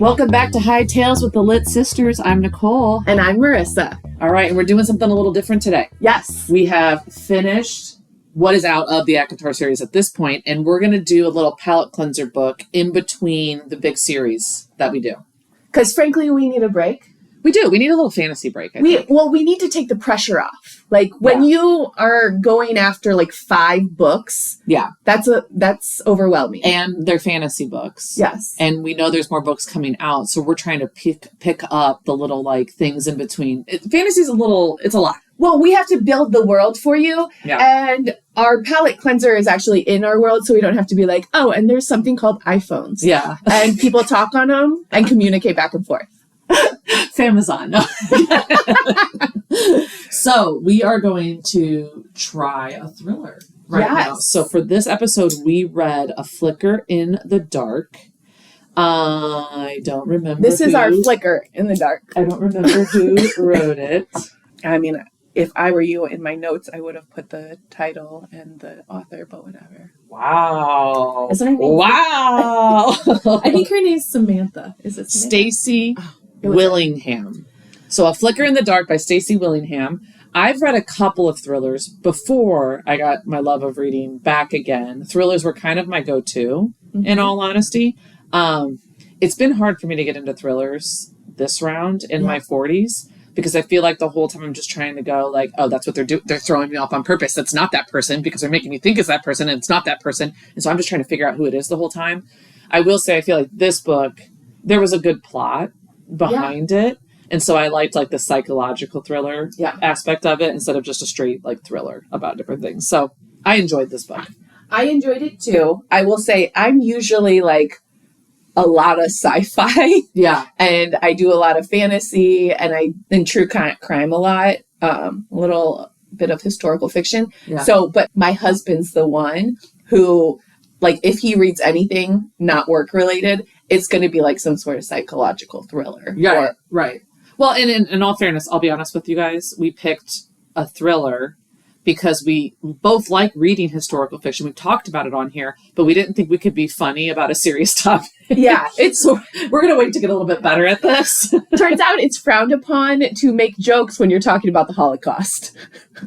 Welcome back to High Tales with the Lit Sisters. I'm Nicole. And I'm Marisa. All right, and we're doing something a little different today. Yes. We have finished what is out of the ACOTAR series at this point, and we're going to do a little palate cleanser book in between the big series that we do. Because frankly, we need a break. We do. We need a little fantasy break, I think. Well, we need to take the pressure off. Like, when you are going after, like, 5 books, that's overwhelming. And they're fantasy books. Yes. And we know there's more books coming out, so we're trying to pick up the little, like, things in between. Fantasy's it's a lot. Well, we have to build the world for you. Yeah. And our palate cleanser is actually in our world, so we don't have to be like, oh, and there's something called iPhones. Yeah. And people talk on them and communicate back and forth. Famazon. So we are going to try a thriller now. So for this episode, we read A Flicker in the Dark. I don't remember. This is our flicker in the dark. I don't remember who wrote it. I mean, if I were you, in my notes, I would have put the title and the author, but whatever. Wow. Isn't her name? Wow. I think her name is Samantha. Is it Samantha? Stacey Willingham. So A Flicker in the Dark by Stacey Willingham. I've read a couple of thrillers before I got my love of reading back again. Thrillers were kind of my go-to, in all honesty. It's been hard for me to get into thrillers this round in my 40s. Because I feel like the whole time I'm just trying to go like, oh, that's what they're doing. They're throwing me off on purpose. That's not that person because they're making me think it's that person and it's not that person. And so I'm just trying to figure out who it is the whole time. I will say, I feel like this book, there was a good plot behind it. And so I liked like the psychological thriller aspect of it instead of just a straight like thriller about different things. So I enjoyed this book. I enjoyed it too. I will say I'm usually like a lot of sci-fi. Yeah. And I do a lot of fantasy and true crime a lot. A little bit of historical fiction. Yeah. So, but my husband's the one who, like, if he reads anything not work related, it's going to be like some sort of psychological thriller. Yeah. Right. Well, and in all fairness, I'll be honest with you guys. We picked a thriller because we both like reading historical fiction. We've talked about it on here, but we didn't think we could be funny about a serious topic. Yeah. So we're going to wait to get a little bit better at this. Turns out it's frowned upon to make jokes when you're talking about the Holocaust.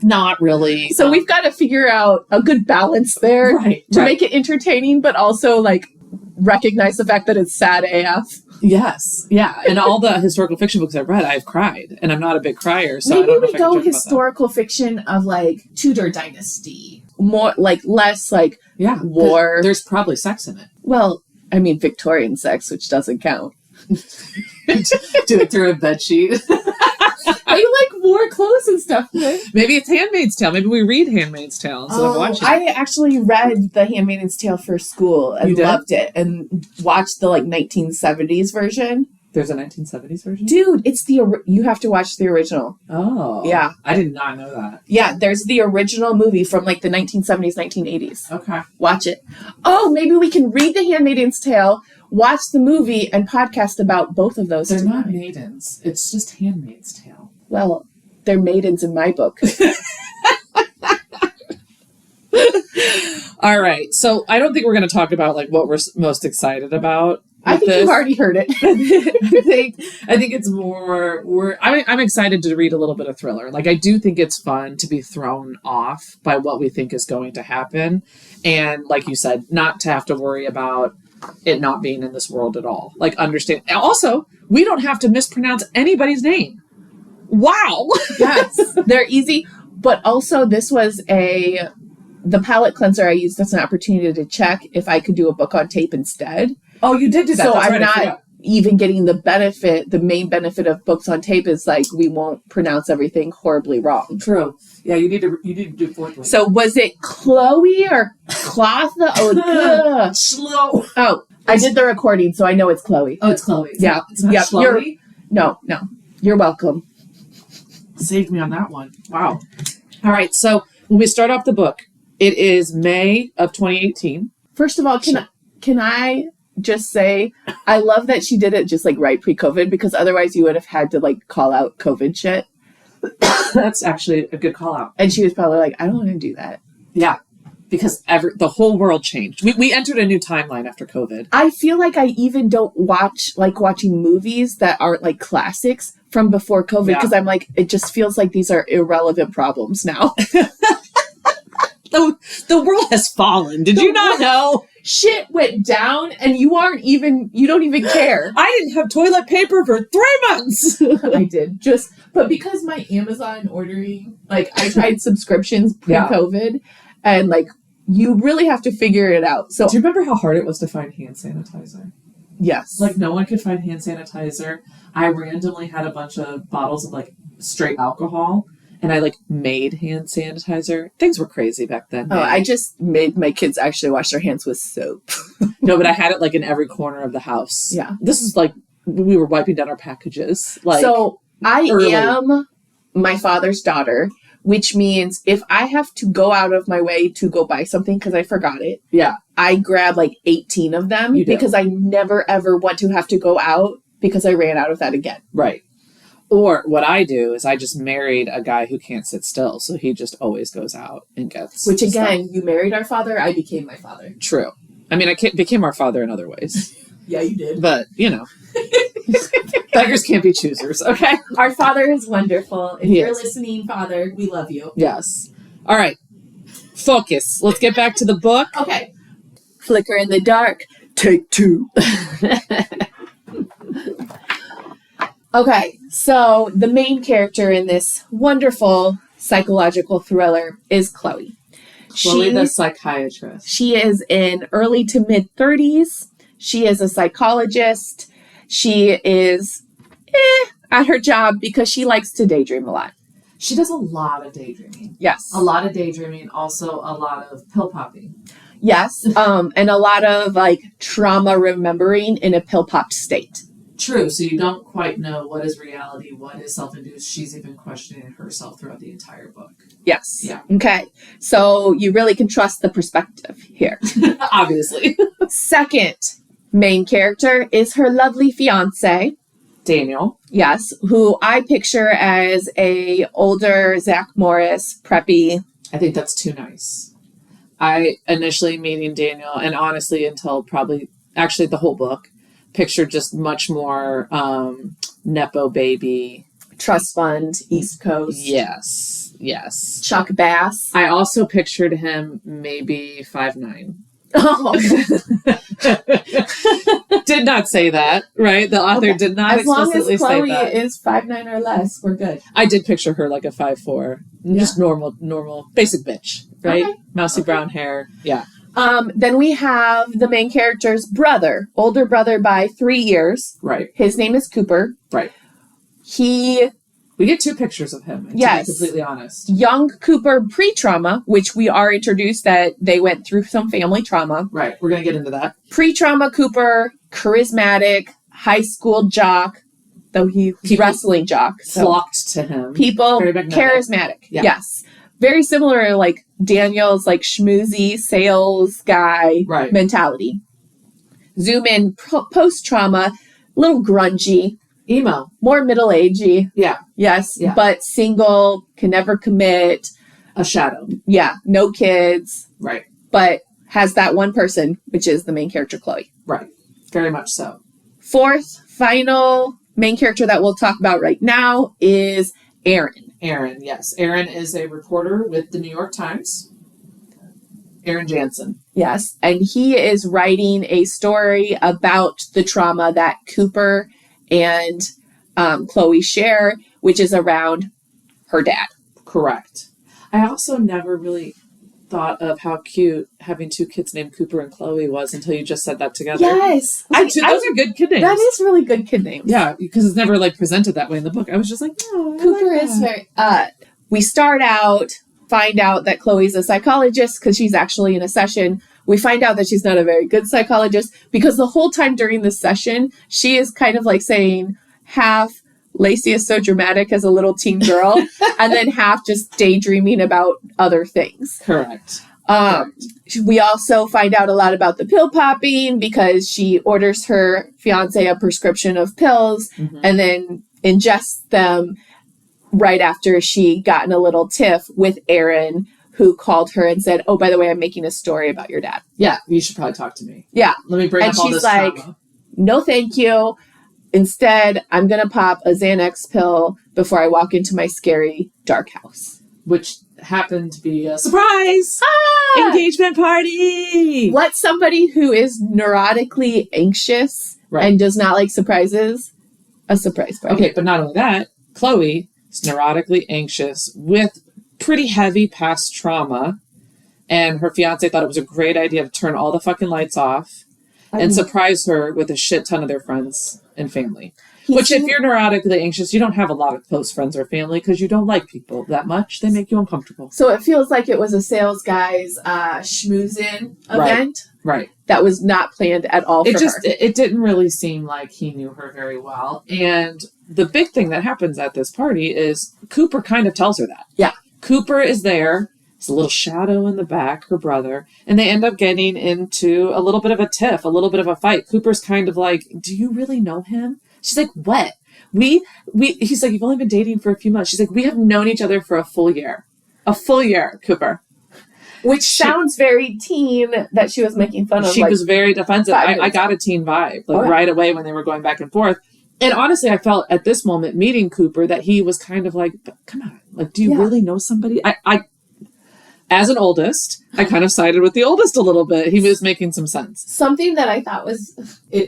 Not really. So we've got to figure out a good balance there to make it entertaining, but also like recognize the fact that it's sad AF. Yes. Yeah. And all the historical fiction books I've read, I've cried. And I'm not a big crier. So maybe we go historical fiction of like Tudor Dynasty. More like less like war. There's probably sex in it. Well, I mean Victorian sex, which doesn't count. Do it through a bedsheet. I like wore clothes and stuff. Right? Maybe it's Handmaid's Tale. Maybe we read Handmaid's Tale instead of watching it. I actually read The Handmaid's Tale for school and loved it and watched the like 1970s version. There's a 1970s version? Dude, it's you have to watch the original. Oh. Yeah. I did not know that. Yeah, there's the original movie from like the 1970s, 1980s. Okay. Watch it. Oh, maybe we can read The Handmaid's Tale, watch the movie, and podcast about both of those. They're not maidens. It's just Handmaid's Tale. Well, they're maidens in my book. All right. So I don't think we're going to talk about like what we're most excited about. I think you've already heard it. I think it's more. I'm excited to read a little bit of thriller. Like I do think it's fun to be thrown off by what we think is going to happen, and like you said, not to have to worry about it not being in this world at all. Like understand. Also, we don't have to mispronounce anybody's name. Wow. Yes, they're easy. But also, this was the palate cleanser I used as an opportunity to check if I could do a book on tape instead. Oh, you did do that. So I'm not even getting the main benefit of books on tape is like we won't pronounce everything horribly wrong. True. Yeah, you need to do forthwith. So was it Chloe or Clotha? Oh, slow. Oh, I did the recording, so I know it's Chloe. Oh, it's Chloe. It's not Chloe? No. You're welcome. Saved me on that one. Wow. All right. So when we start off the book, it is May of 2018. First of all, can I just say, I love that she did it just like right pre-COVID, because otherwise you would have had to like call out COVID shit. That's actually a good call out. And she was probably like, I don't want to do that. Yeah. because the whole world changed. We entered a new timeline after COVID. I feel like I even don't like watching movies that aren't like classics from before COVID because I'm like, it just feels like these are irrelevant problems now. The world has fallen. Did you not know? Shit went down and you don't even care. I didn't have toilet paper for 3 months. I did. But because my Amazon ordering, like I tried subscriptions pre-COVID and like you really have to figure it out. So do you remember how hard it was to find hand sanitizer? Yes. Like no one could find hand sanitizer. I randomly had a bunch of bottles of like straight alcohol. And I like made hand sanitizer. Things were crazy back then. Oh, I just made my kids actually wash their hands with soap. No, but I had it like in every corner of the house. Yeah. This is like we were wiping down our packages. Like so I early. am my father's daughter, which means if I have to go out of my way to go buy something because I forgot it, I grab like 18 of them because I never ever want to have to go out because I ran out of that again. Right. Or what I do is I just married a guy who can't sit still. So he just always goes out and gets Which again, stuff. You married our father. I became my father. True. I mean, became our father in other ways. Yeah, you did. But, beggars can't be choosers, okay? Our father is wonderful. If you're listening, Father, we love you. Yes. All right. Focus. Let's get back to the book. Okay. Flicker in the dark. Take 2. Okay, so the main character in this wonderful psychological thriller is Chloe. Chloe, the psychiatrist. She is in early to mid 30s. She is a psychologist. She is at her job because she likes to daydream a lot. She does a lot of daydreaming. Yes. A lot of daydreaming, also a lot of pill popping. Yes, and a lot of like trauma remembering in a pill popped state. True. So you don't quite know what is reality, what is self-induced. She's even questioning herself throughout the entire book. Yes. Yeah. Okay. So you really can trust the perspective here. Obviously. Second main character is her lovely fiancé. Daniel. Yes. Who I picture as a older Zach Morris, preppy. I think that's too nice. I initially meeting Daniel, and honestly until probably actually the whole book, pictured just much more Nepo baby. Trust fund, East Coast. Yes. Chuck Bass. I also pictured him maybe 5'9". Oh. Did not say that, right? The author did not explicitly say that. As long as Chloe is 5'9" or less, we're good. I did picture her like a 5'4". Just normal, basic bitch, right? Okay. Mousy brown hair. Yeah. Then we have the main character's brother, older brother by 3 years. Right. His name is Cooper. Right. We get 2 pictures of him, to be completely honest. Young Cooper pre-trauma, which we are introduced that they went through some family trauma. Right. We're going to get into that. Pre-trauma Cooper, charismatic, high school jock, though he's wrestling jock. So flocked to him. People, charismatic. Yeah. Yes. Very similar, like Daniel's like schmoozy sales guy mentality. Zoom in post-trauma, a little grungy. Emo. More middle-agey. Yeah. Yes. Yeah. But single, can never commit. A shadow. Yeah. No kids. Right. But has that one person, which is the main character, Chloe. Right. Very much so. Fourth, final main character that we'll talk about right now is Aaron. Aaron, yes. Aaron is a reporter with the New York Times. Aaron Jansen. Yes. And he is writing a story about the trauma that Cooper and Chloe share, which is around her dad. Correct. I also never really thought of how cute having 2 kids named Cooper and Chloe was until you just said that together. Yes. Those are good kid names. That is really good kid names. Yeah, because it's never like presented that way in the book. I was just like, oh, Cooper is very... we start out, find out that Chloe's a psychologist because she's actually in a session. We find out that she's not a very good psychologist because the whole time during this session, she is kind of like saying half Lacey is so dramatic as a little teen girl and then half just daydreaming about other things. Correct. We also find out a lot about the pill popping because she orders her fiance a prescription of pills and then ingests them right after she got in a little tiff with Aaron, who called her and said, oh, by the way, I'm making a story about your dad. Yeah, you should probably talk to me. Yeah. Let me bring up all this trauma. And she's like, no, thank you. Instead, I'm going to pop a Xanax pill before I walk into my scary dark house. Which happened to be a surprise engagement party. What somebody who is neurotically anxious and does not like surprises, a surprise party. Okay, but not only that, Chloe is neurotically anxious with pretty heavy past trauma, and her fiance thought it was a great idea to turn all the fucking lights off and surprise her with a shit ton of their friends and family. Which, if you're neurotically anxious, you don't have a lot of close friends or family because you don't like people that much. They make you uncomfortable. So it feels like it was a sales guy's schmoozin event. Right. That was not planned at all for her. It didn't really seem like he knew her very well. And the big thing that happens at this party is Cooper kind of tells her that. Yeah. Cooper is there. It's a little shadow in the back, her brother. And they end up getting into a little bit of a tiff, a little bit of a fight. Cooper's kind of like, do you really know him? She's like, what? He's like, you've only been dating for a few months. She's like, we have known each other for a full year. A full year, Cooper. Which sounds very teen that she was making fun of. She was very defensive. I got a teen vibe right away when they were going back and forth. And honestly, I felt at this moment meeting Cooper that he was kind of like, come on, like, do you really know somebody? I as an oldest, I kind of sided with the oldest a little bit. He was making some sense. Something that I thought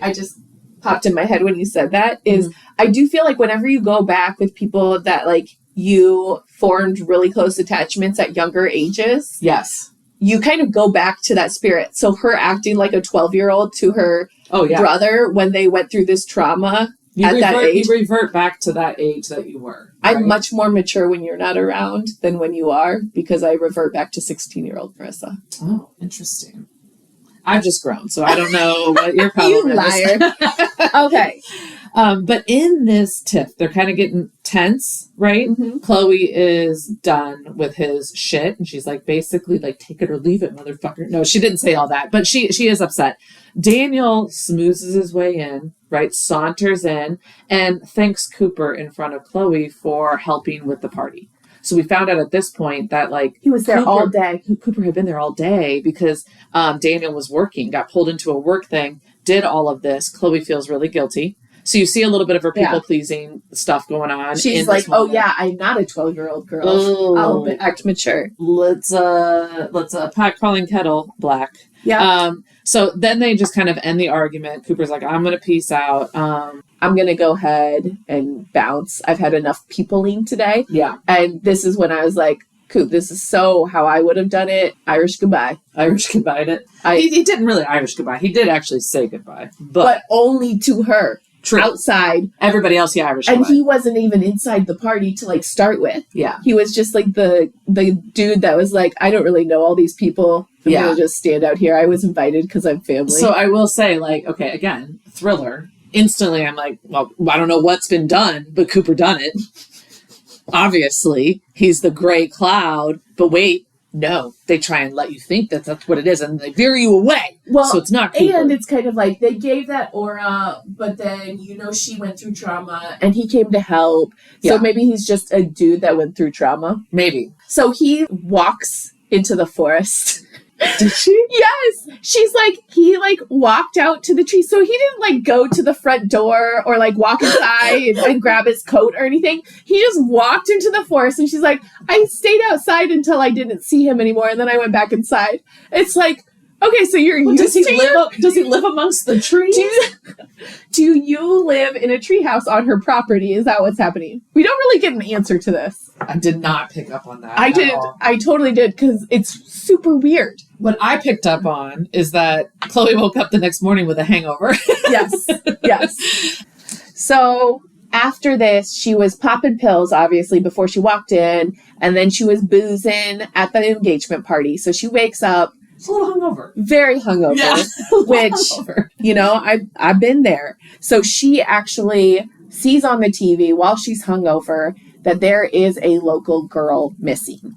I just popped in my head when you said that is I do feel like whenever you go back with people that like you formed really close attachments at younger ages. Yes. You kind of go back to that spirit. So her acting like a 12-year-old to her brother when they went through this trauma that age. You revert back to that age that you were. Right? I'm much more mature when you're not around than when you are because I revert back to 16-year-old Marisa. Oh, interesting. I've just grown, so I don't know what your problem is. You liar. Okay. But in this tiff, they're kind of getting tense, right? Mm-hmm. Chloe is done with his shit, and she's like, basically, like, take it or leave it, motherfucker. No, she didn't say all that, but she is upset. Daniel smoozes his way in, right? Saunters in, and thanks Cooper in front of Chloe for helping with the party. So we found out at this point that, like, he was there all day. Cooper had been there all day because Daniel was working, got pulled into a work thing, did all of this. Chloe feels really guilty. So you see a little bit of her people-pleasing stuff going on. She's like, oh, yeah, I'm not a 12-year-old girl. I'll act mature. Let's pot calling kettle black. Yeah. So then they just kind of end the argument. Cooper's like, I'm going to peace out. I'm going to go ahead and bounce. I've had enough peopling today. Yeah. And this is when I was like, Coop, this is so how I would have done it. Irish goodbye. Irish goodbye it. He didn't really Irish goodbye. He did actually say goodbye. But only to her. True. Outside. Everybody else, Irish goodbye. And he wasn't even inside the party to, like, start with. Yeah. He was just, like, the dude that was like, I don't really know all these people. I'm going to just stand out here. I was invited because I'm family. So I will say, like, okay, again, Thriller. Instantly, I'm like, well, I don't know what's been done, but Cooper done it. Obviously, he's the gray cloud. But wait, no, they try and let you think that that's what it is, and they veer you away. Well, so it's not Cooper. And it's kind of like they gave that aura, but then, she went through trauma, and he came to help. So maybe he's just a dude that went through trauma. Maybe. So he walks into the forest. Did she? Yes. She's like, he like walked out to the tree. So he didn't like go to the front door or like walk inside and grab his coat or anything. He just walked into the forest, and she's like, I stayed outside until I didn't see him anymore. And then I went back inside. It's like, okay, so you're used does he live amongst the trees? Do you live in a treehouse on her property? Is that what's happening? We don't really get an answer to this. I did not pick up on that. I did. I totally did because it's super weird. What I picked up on is that Chloe woke up the next morning with a hangover. Yes. So after this, she was popping pills, obviously, before she walked in. And then she was boozing at the engagement party. So she wakes up. It's a little hungover. Very hungover. Yeah. Which, I've been there. So she actually sees on the TV while she's hungover that there is a local girl missing.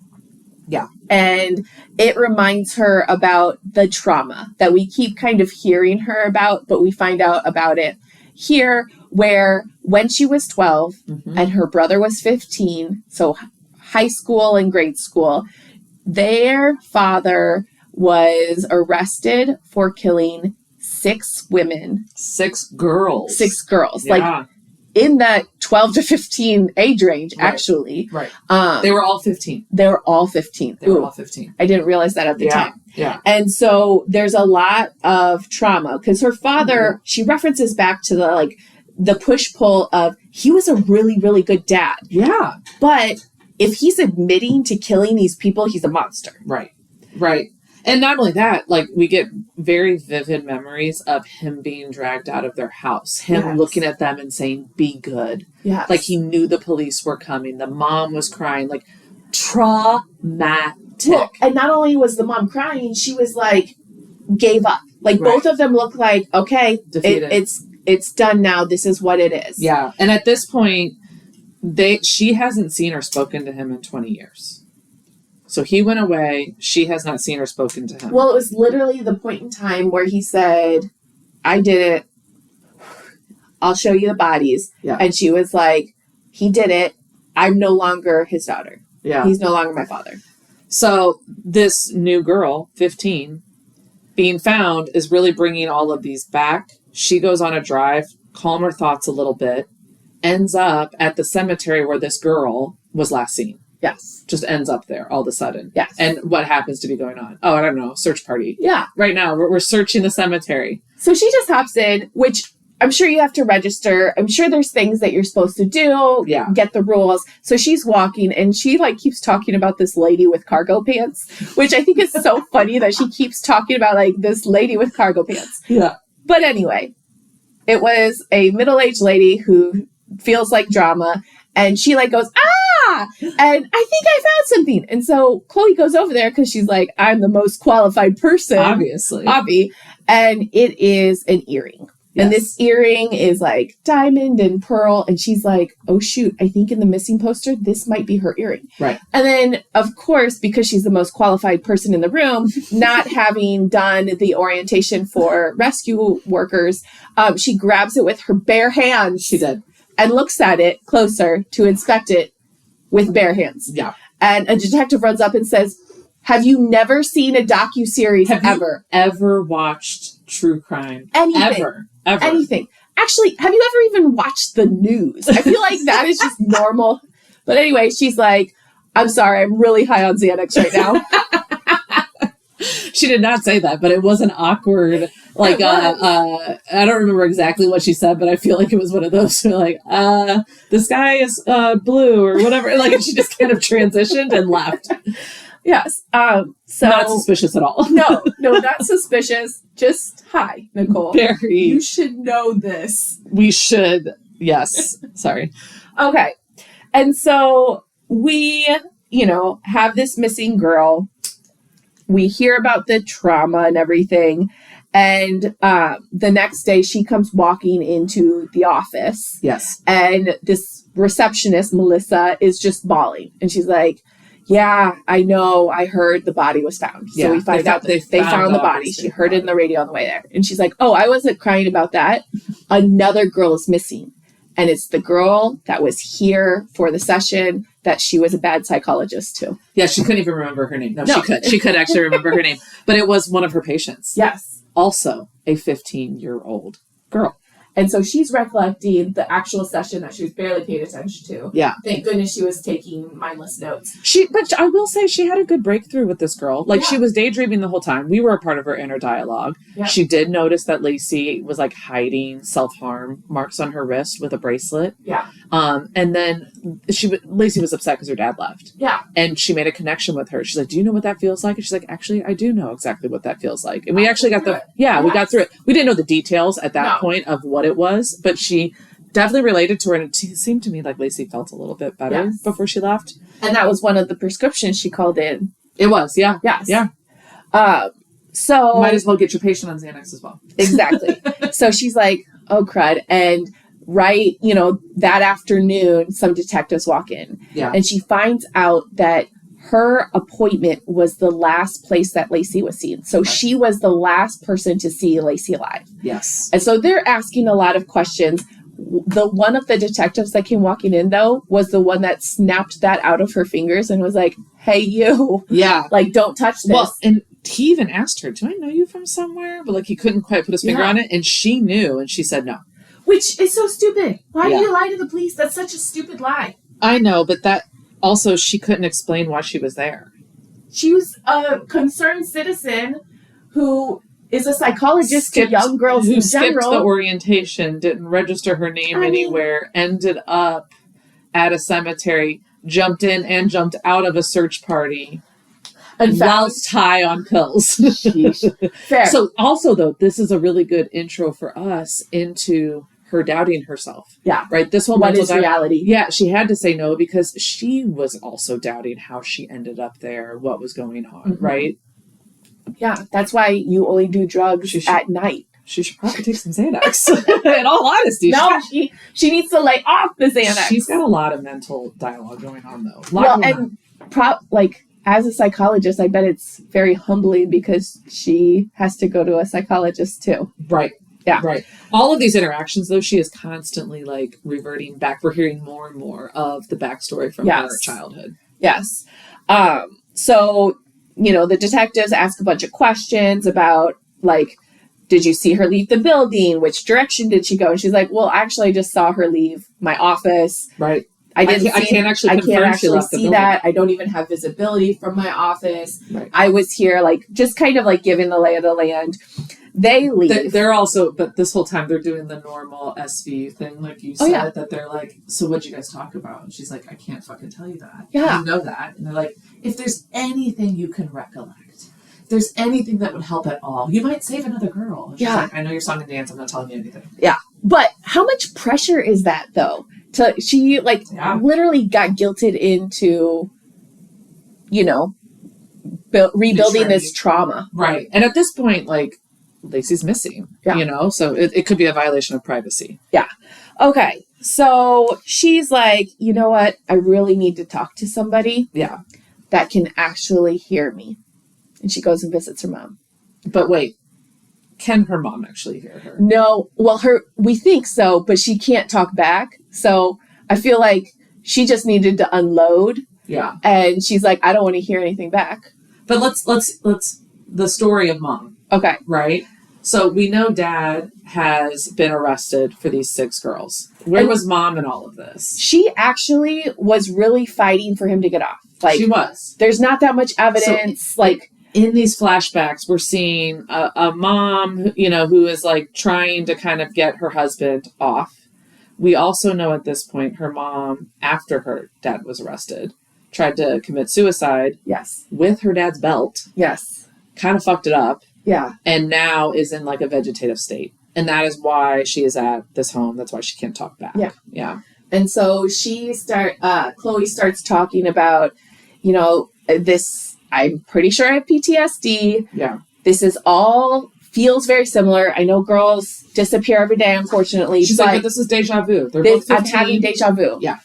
Yeah. And it reminds her about the trauma that we keep kind of hearing her about, but we find out about it here, where when she was 12 and her brother was 15, so high school and grade school, Their father was arrested for killing 6 women. 6 girls. 6 girls. Yeah. Like, in that 12 to 15 age range, actually. Right. They were all 15. They were all 15. They were all 15. I didn't realize that at the time. Yeah. And so there's a lot of trauma because her father, she references back to the push-pull of he was a really, really good dad. Yeah. But if he's admitting to killing these people, he's a monster. Right. And not only that, like, we get very vivid memories of him being dragged out of their house, him looking at them and saying, be good. Yeah. Like, he knew the police were coming. The mom was crying. Like, traumatic. Well, and not only was the mom crying, she was like, gave up. Like, both of them look like, okay, it's done now. This is what it is. Yeah. And at this point, she hasn't seen or spoken to him in 20 years. So he went away. She has not seen or spoken to him. Well, it was literally the point in time where he said, I did it. I'll show you the bodies. Yeah. And she was like, he did it. I'm no longer his daughter. Yeah. He's no longer my father. So this new girl, 15, being found is really bringing all of these back. She goes on a drive, calm her thoughts a little bit, ends up at the cemetery where this girl was last seen. Yes. Just ends up there all of a sudden. Yes. And what happens to be going on? Oh, I don't know. Search party. Yeah. Right now, we're searching the cemetery. So she just hops in, which I'm sure you have to register. I'm sure there's things that you're supposed to do. Yeah. Get the rules. So she's walking and she keeps talking about this lady with cargo pants, which I think is so funny that she keeps talking about this lady with cargo pants. Yeah. But anyway, it was a middle-aged lady who feels like drama. And she goes, ah! And I think I found something. And so Chloe goes over there because she's like, I'm the most qualified person. Obviously. And it is an earring. Yes. And this earring is diamond and pearl. And she's like, oh, shoot, I think in the missing poster, this might be her earring. Right. And then, of course, because she's the most qualified person in the room, not having done the orientation for rescue workers, she grabs it with her bare hands. She did. And looks at it closer to inspect it with bare hands. Yeah. And a detective runs up and says, have you never seen a docuseries ever? Ever watched true crime? Anything. Ever. Anything. Actually, have you ever even watched the news? I feel like that is just normal. But anyway, she's like, I'm sorry, I'm really high on Xanax right now. She did not say that, but it was an awkward, I don't remember exactly what she said, but I feel like it was one of those this guy is blue or whatever. She just kind of transitioned and left. Yes. So not suspicious at all. No, not suspicious. Just hi, Nicole. Very. You should know this. We should. Yes. Sorry. Okay. And so we, have this missing girl. We hear about the trauma and everything. And the next day she comes walking into the office. Yes. And this receptionist, Melissa, is just bawling. And she's like, yeah, I know. I heard the body was found. So we find out that they found the body. She heard it in the radio on the way there. And she's like, oh, I wasn't crying about that. Another girl is missing. And it's the girl that was here for the session that she was a bad psychologist to. Yeah, she couldn't even remember her name. No, she could. She could actually remember her name. But it was one of her patients. Yes. Also a 15-year-old girl. And so she's recollecting the actual session that she was barely paying attention to. Yeah. Thank goodness she was taking mindless notes. But I will say she had a good breakthrough with this girl. She was daydreaming the whole time. We were a part of her inner dialogue. Yeah. She did notice that Lacey was hiding self-harm marks on her wrist with a bracelet. Yeah. And then Lacey was upset because her dad left. Yeah. And she made a connection with her. She's like, do you know what that feels like? And she's like, actually, I do know exactly what that feels like. And we actually got we got through it. We didn't know the details at that point of what it was, but she definitely related to her, and it seemed to me like Lacey felt a little bit better before she left. And that was one of the prescriptions she called in. It was, yeah. Yes. Yeah. So might as well get your patient on Xanax as well. Exactly. So she's like, oh crud. And that afternoon, some detectives walk in. Yeah. And she finds out that her appointment was the last place that Lacey was seen. So she was the last person to see Lacey alive. Yes. And so they're asking a lot of questions. The one of the detectives that came walking in, though, was the one that snapped that out of her fingers and was like, hey, you. Yeah. Like, don't touch this. Well, and he even asked her, do I know you from somewhere? But, like, he couldn't quite put his finger on it. And she knew, and she said no. Which is so stupid. Why do you lie to the police? That's such a stupid lie. I know, but that also, she couldn't explain why she was there. She was a concerned citizen who is a psychologist to young girls in general. Skipped the orientation, didn't register her name anywhere, ended up at a cemetery, jumped in and jumped out of a search party, and whilst high on pills. Fair. So also, though, this is a really good intro for us into her doubting herself. Yeah. Right? This whole what is reality? Yeah, she had to say no because she was also doubting how she ended up there, what was going on, right? Yeah, that's why you only do drugs at night. She should probably take some Xanax. In all honesty. No, she needs to lay off the Xanax. She's got a lot of mental dialogue going on, though. As a psychologist, I bet it's very humbling because she has to go to a psychologist, too. Right. Yeah. Right. All of these interactions, though, she is constantly, like, reverting back. We're hearing more and more of the backstory from her childhood. Yes. So, you know, the detectives ask a bunch of questions about, like, did you see her leave the building? Which direction did she go? And she's like, well, actually, I just saw her leave my office. Right. I can't actually see that. I don't even have visibility from my office. Right. I was here, like, just kind of like giving the lay of the land. They leave. They're also, but this whole time they're doing the normal SVU thing, like you said, that they're like, so what'd you guys talk about? And she's like, I can't fucking tell you that. Yeah. You know that. And they're like, if there's anything you can recollect, if there's anything that would help at all, you might save another girl. And she's like, I know your song and dance, I'm not telling you anything. Yeah. But how much pressure is that, though? She literally got guilted into, you know, rebuilding this trauma. Right. And at this point, like, Lacey's missing, you know, so it could be a violation of privacy. Yeah. Okay. So she's like, you know what? I really need to talk to somebody that can actually hear me. And she goes and visits her mom. But wait, can her mom actually hear her? No. Well, we think so, but she can't talk back. So I feel like she just needed to unload. Yeah. And she's like, I don't want to hear anything back. But let's the story of mom. Okay. Right? So we know dad has been arrested for these 6 girls. Where was mom in all of this? She actually was really fighting for him to get off. Like, she was. There's not that much evidence. So, like, in these flashbacks, we're seeing a mom, you know, who is like trying to kind of get her husband off. We also know at this point her mom, after her dad was arrested, tried to commit suicide. Yes. With her dad's belt. Yes. Kind of fucked it up. Yeah. And now is in like a vegetative state. And that is why she is at this home. That's why she can't talk back. Yeah. Yeah. And so Chloe starts talking about, you know, this, I'm pretty sure I have PTSD. Yeah. This is all feels very similar. I know girls disappear every day, unfortunately. She's like, but this is deja vu. They're both 15. I'm having deja vu. Yeah.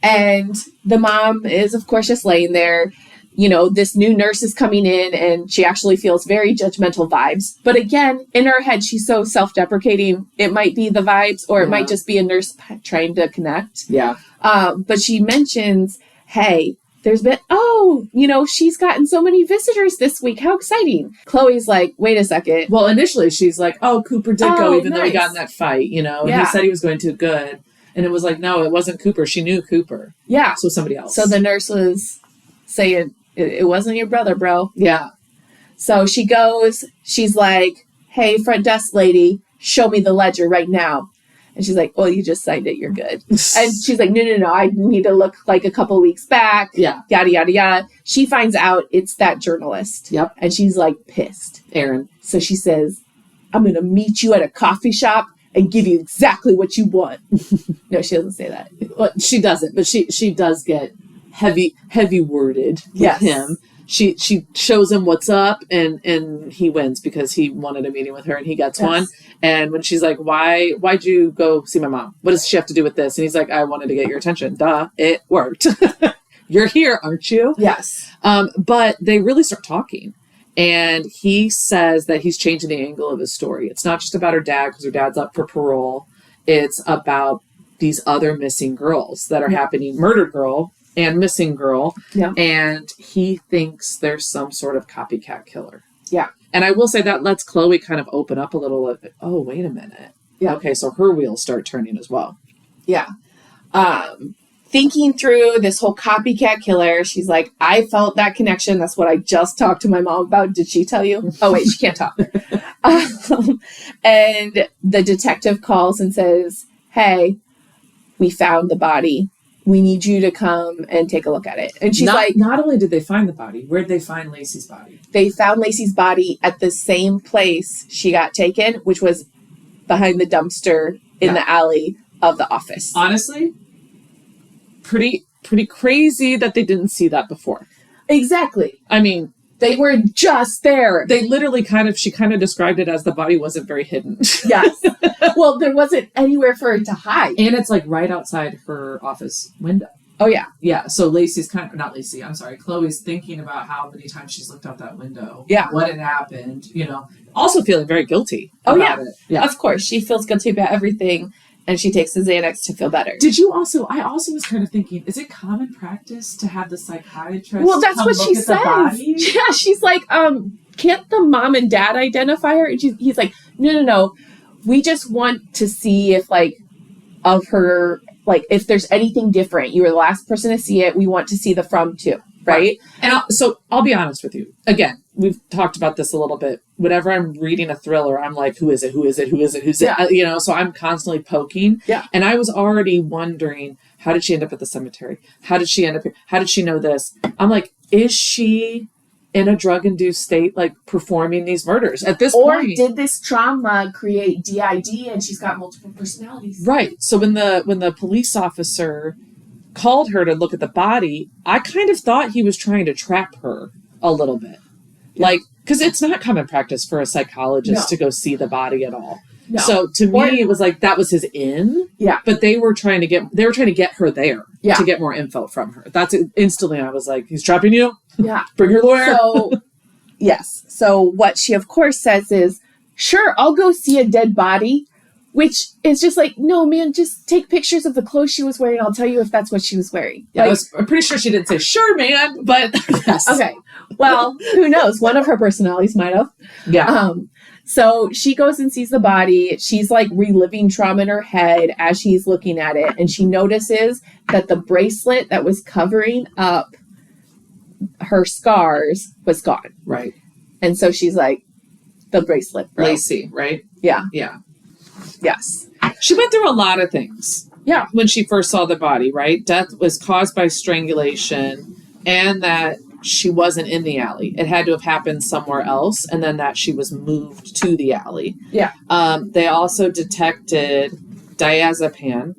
And the mom is, of course, just laying there. You know, this new nurse is coming in and she actually feels very judgmental vibes. But again, in her head, she's so self-deprecating. It might be the vibes or it might just be a nurse trying to connect. Yeah. But she mentions, hey, there's been, you know, she's gotten so many visitors this week. How exciting. Chloe's like, wait a second. Well, initially she's like, Cooper did go, even though he got in that fight, you know, and he said he was going to good. And it was like, no, it wasn't Cooper. She knew Cooper. Yeah. So somebody else. So the nurse was saying, it wasn't your brother, bro. Yeah. So she goes, she's like, hey, front desk lady, show me the ledger right now. And she's like, well, you just signed it. You're good. And she's like, no. I need to look like a couple weeks back. Yeah. Yada, yada, yada. She finds out it's that journalist. Yep. And she's like pissed. Aaron. So she says, I'm going to meet you at a coffee shop and give you exactly what you want. No, she doesn't say that. Well, she doesn't, but she does get heavy worded with him. She shows him what's up and he wins because he wanted a meeting with her and he gets one. And when she's like, why'd you go see my mom? What does she have to do with this? And he's like, I wanted to get your attention. Duh, it worked. You're here, aren't you? Yes. But they really start talking. And he says that he's changing the angle of his story. It's not just about her dad because her dad's up for parole. It's about these other missing girls that are happening, murdered girl and missing girl. Yeah. And he thinks there's some sort of copycat killer. Yeah. And I will say that lets Chloe kind of open up a little bit. Oh, wait a minute. Yeah. Okay, so her wheels start turning as well. Yeah. Thinking through this whole copycat killer, she's like, I felt that connection. That's what I just talked to my mom about. Did she tell you? Oh, wait, she can't talk. And the detective calls and says, hey, we found the body. We need you to come and take a look at it. And she's not only did they find the body, where did they find Lacey's body? They found Lacey's body at the same place she got taken, which was behind the dumpster in the alley of the office. Honestly, pretty crazy that they didn't see that before. Exactly. I mean, they were just there. They literally she kind of described it as the body wasn't very hidden. Yes. Well, there wasn't anywhere for it to hide. And it's like right outside her office window. Oh, yeah. Yeah. So Lacey's Chloe's thinking about how many times she's looked out that window. Yeah. What had happened, also feeling very guilty about it. Yeah. Of course. She feels guilty about everything. And she takes the Xanax to feel better. I also was kind of thinking, is it common practice to have the psychiatrist? Well, that's what she says. Yeah, she's like, can't the mom and dad identify her? And he's like, no. We just want to see if of her, if there's anything different. You were the last person to see it. We want to see the from too. Right. And I'll be honest with you. Again, we've talked about this a little bit. Whenever I'm reading a thriller, I'm like, who is it? Who's it? So I'm constantly poking. Yeah. And I was already wondering, how did she end up at the cemetery? How did she end up here? How did she know this? I'm like, is she in a drug-induced state, performing these murders at this point? Or did this trauma create DID and she's got multiple personalities? Right. So when the police officer called her to look at the body, I kind of thought he was trying to trap her a little bit. Because it's not common practice for a psychologist to go see the body at all. No. So to me, it was like that was his in. Yeah. But they were trying to get her there to get more info from her. That's instantly I was like, he's trapping you? Yeah. Bring your lawyer. So, yes. So what she of course says is, sure, I'll go see a dead body. Which is just like, no, man, just take pictures of the clothes she was wearing. I'll tell you if that's what she was wearing. Yeah, I'm pretty sure she didn't say, sure, man, but yes. Okay. Well, who knows? One of her personalities might have. Yeah. So she goes and sees the body. She's reliving trauma in her head as she's looking at it. And she notices that the bracelet that was covering up her scars was gone. Right. And so she's like, the bracelet, bro. Lacey, right? Yeah. Yeah. Yes. She went through a lot of things. Yeah. When she first saw the body, right? Death was caused by strangulation and that she wasn't in the alley. It had to have happened somewhere else. And then that she was moved to the alley. Yeah. They also detected diazepam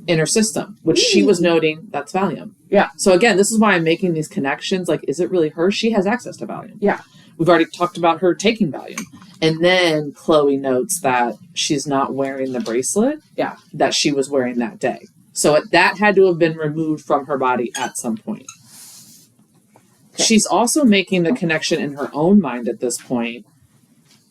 in her system, which she was noting that's Valium. Yeah. So again, this is why I'm making these connections. Is it really her? She has access to Valium. Yeah. We've already talked about her taking Valium. And then Chloe notes that she's not wearing the bracelet that she was wearing that day. So that had to have been removed from her body at some point. Okay. She's also making the connection in her own mind at this point.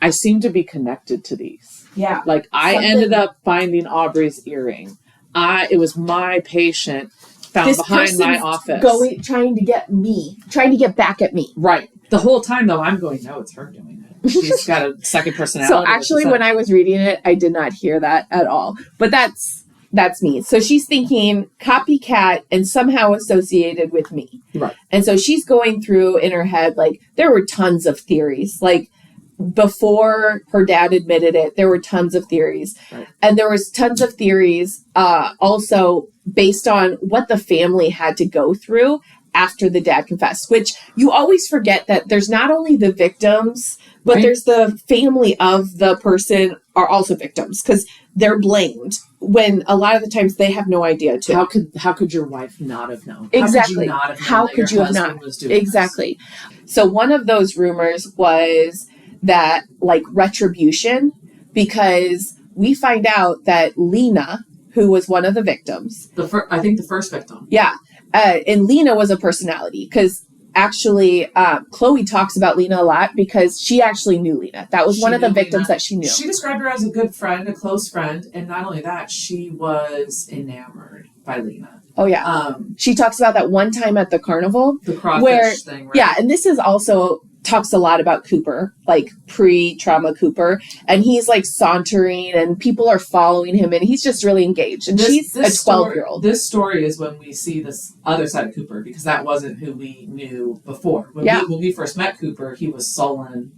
I seem to be connected to these. Yeah. I ended up finding Aubrey's earring. It was my patient found behind my office. Trying to get back at me. Right. The whole time, though, I'm going, no, it's her doing it. She's got a second personality. So actually, when I was reading it, I did not hear that at all. But that's me. So she's thinking copycat and somehow associated with me. Right. And so she's going through in her head, there were tons of theories. Before her dad admitted it, there were tons of theories. Right. And there was tons of theories also based on what the family had to go through after the dad confessed, which you always forget that there's not only the victims, but there's the family of the person are also victims because they're blamed when a lot of the times they have no idea too. How could your wife not have known? Exactly. How could you not have known that your husband was doing exactly. This? So one of those rumors was that retribution, because we find out that Lena, who was one of the victims, I think the first victim. Yeah. And Lena was a personality because actually, Chloe talks about Lena a lot because she actually knew Lena. That was one of the victims that she knew. She described her as a good friend, a close friend. And not only that, she was enamored by Lena. Oh, yeah. She talks about that one time at the carnival. The crawfish thing, right? Yeah, and this is also talks a lot about Cooper, like pre-trauma Cooper. And he's like sauntering and people are following him and he's just really engaged. And she's a 12-year-old. This story is when we see this other side of Cooper because that wasn't who we knew before. When we first met Cooper, he was sullen,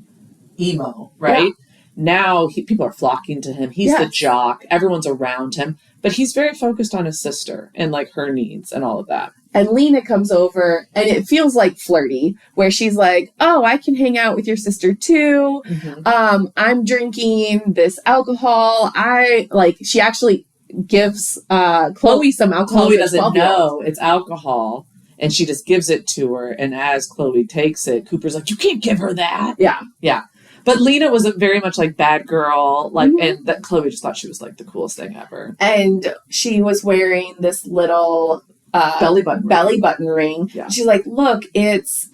emo, right? Yeah. Now people are flocking to him. He's the jock. Everyone's around him. But he's very focused on his sister and like her needs and all of that. And Lena comes over and it feels like flirty where she's like, oh, I can hang out with your sister too. Mm-hmm. I'm drinking this alcohol. She actually gives Chloe some alcohol. Chloe doesn't know it's alcohol. And she just gives it to her. And as Chloe takes it, Cooper's like, you can't give her that. Yeah. Yeah. But Lena was a very much like bad girl, like, and that Chloe just thought she was like the coolest thing ever. And she was wearing this little belly button ring. Yeah. She's like, look, it's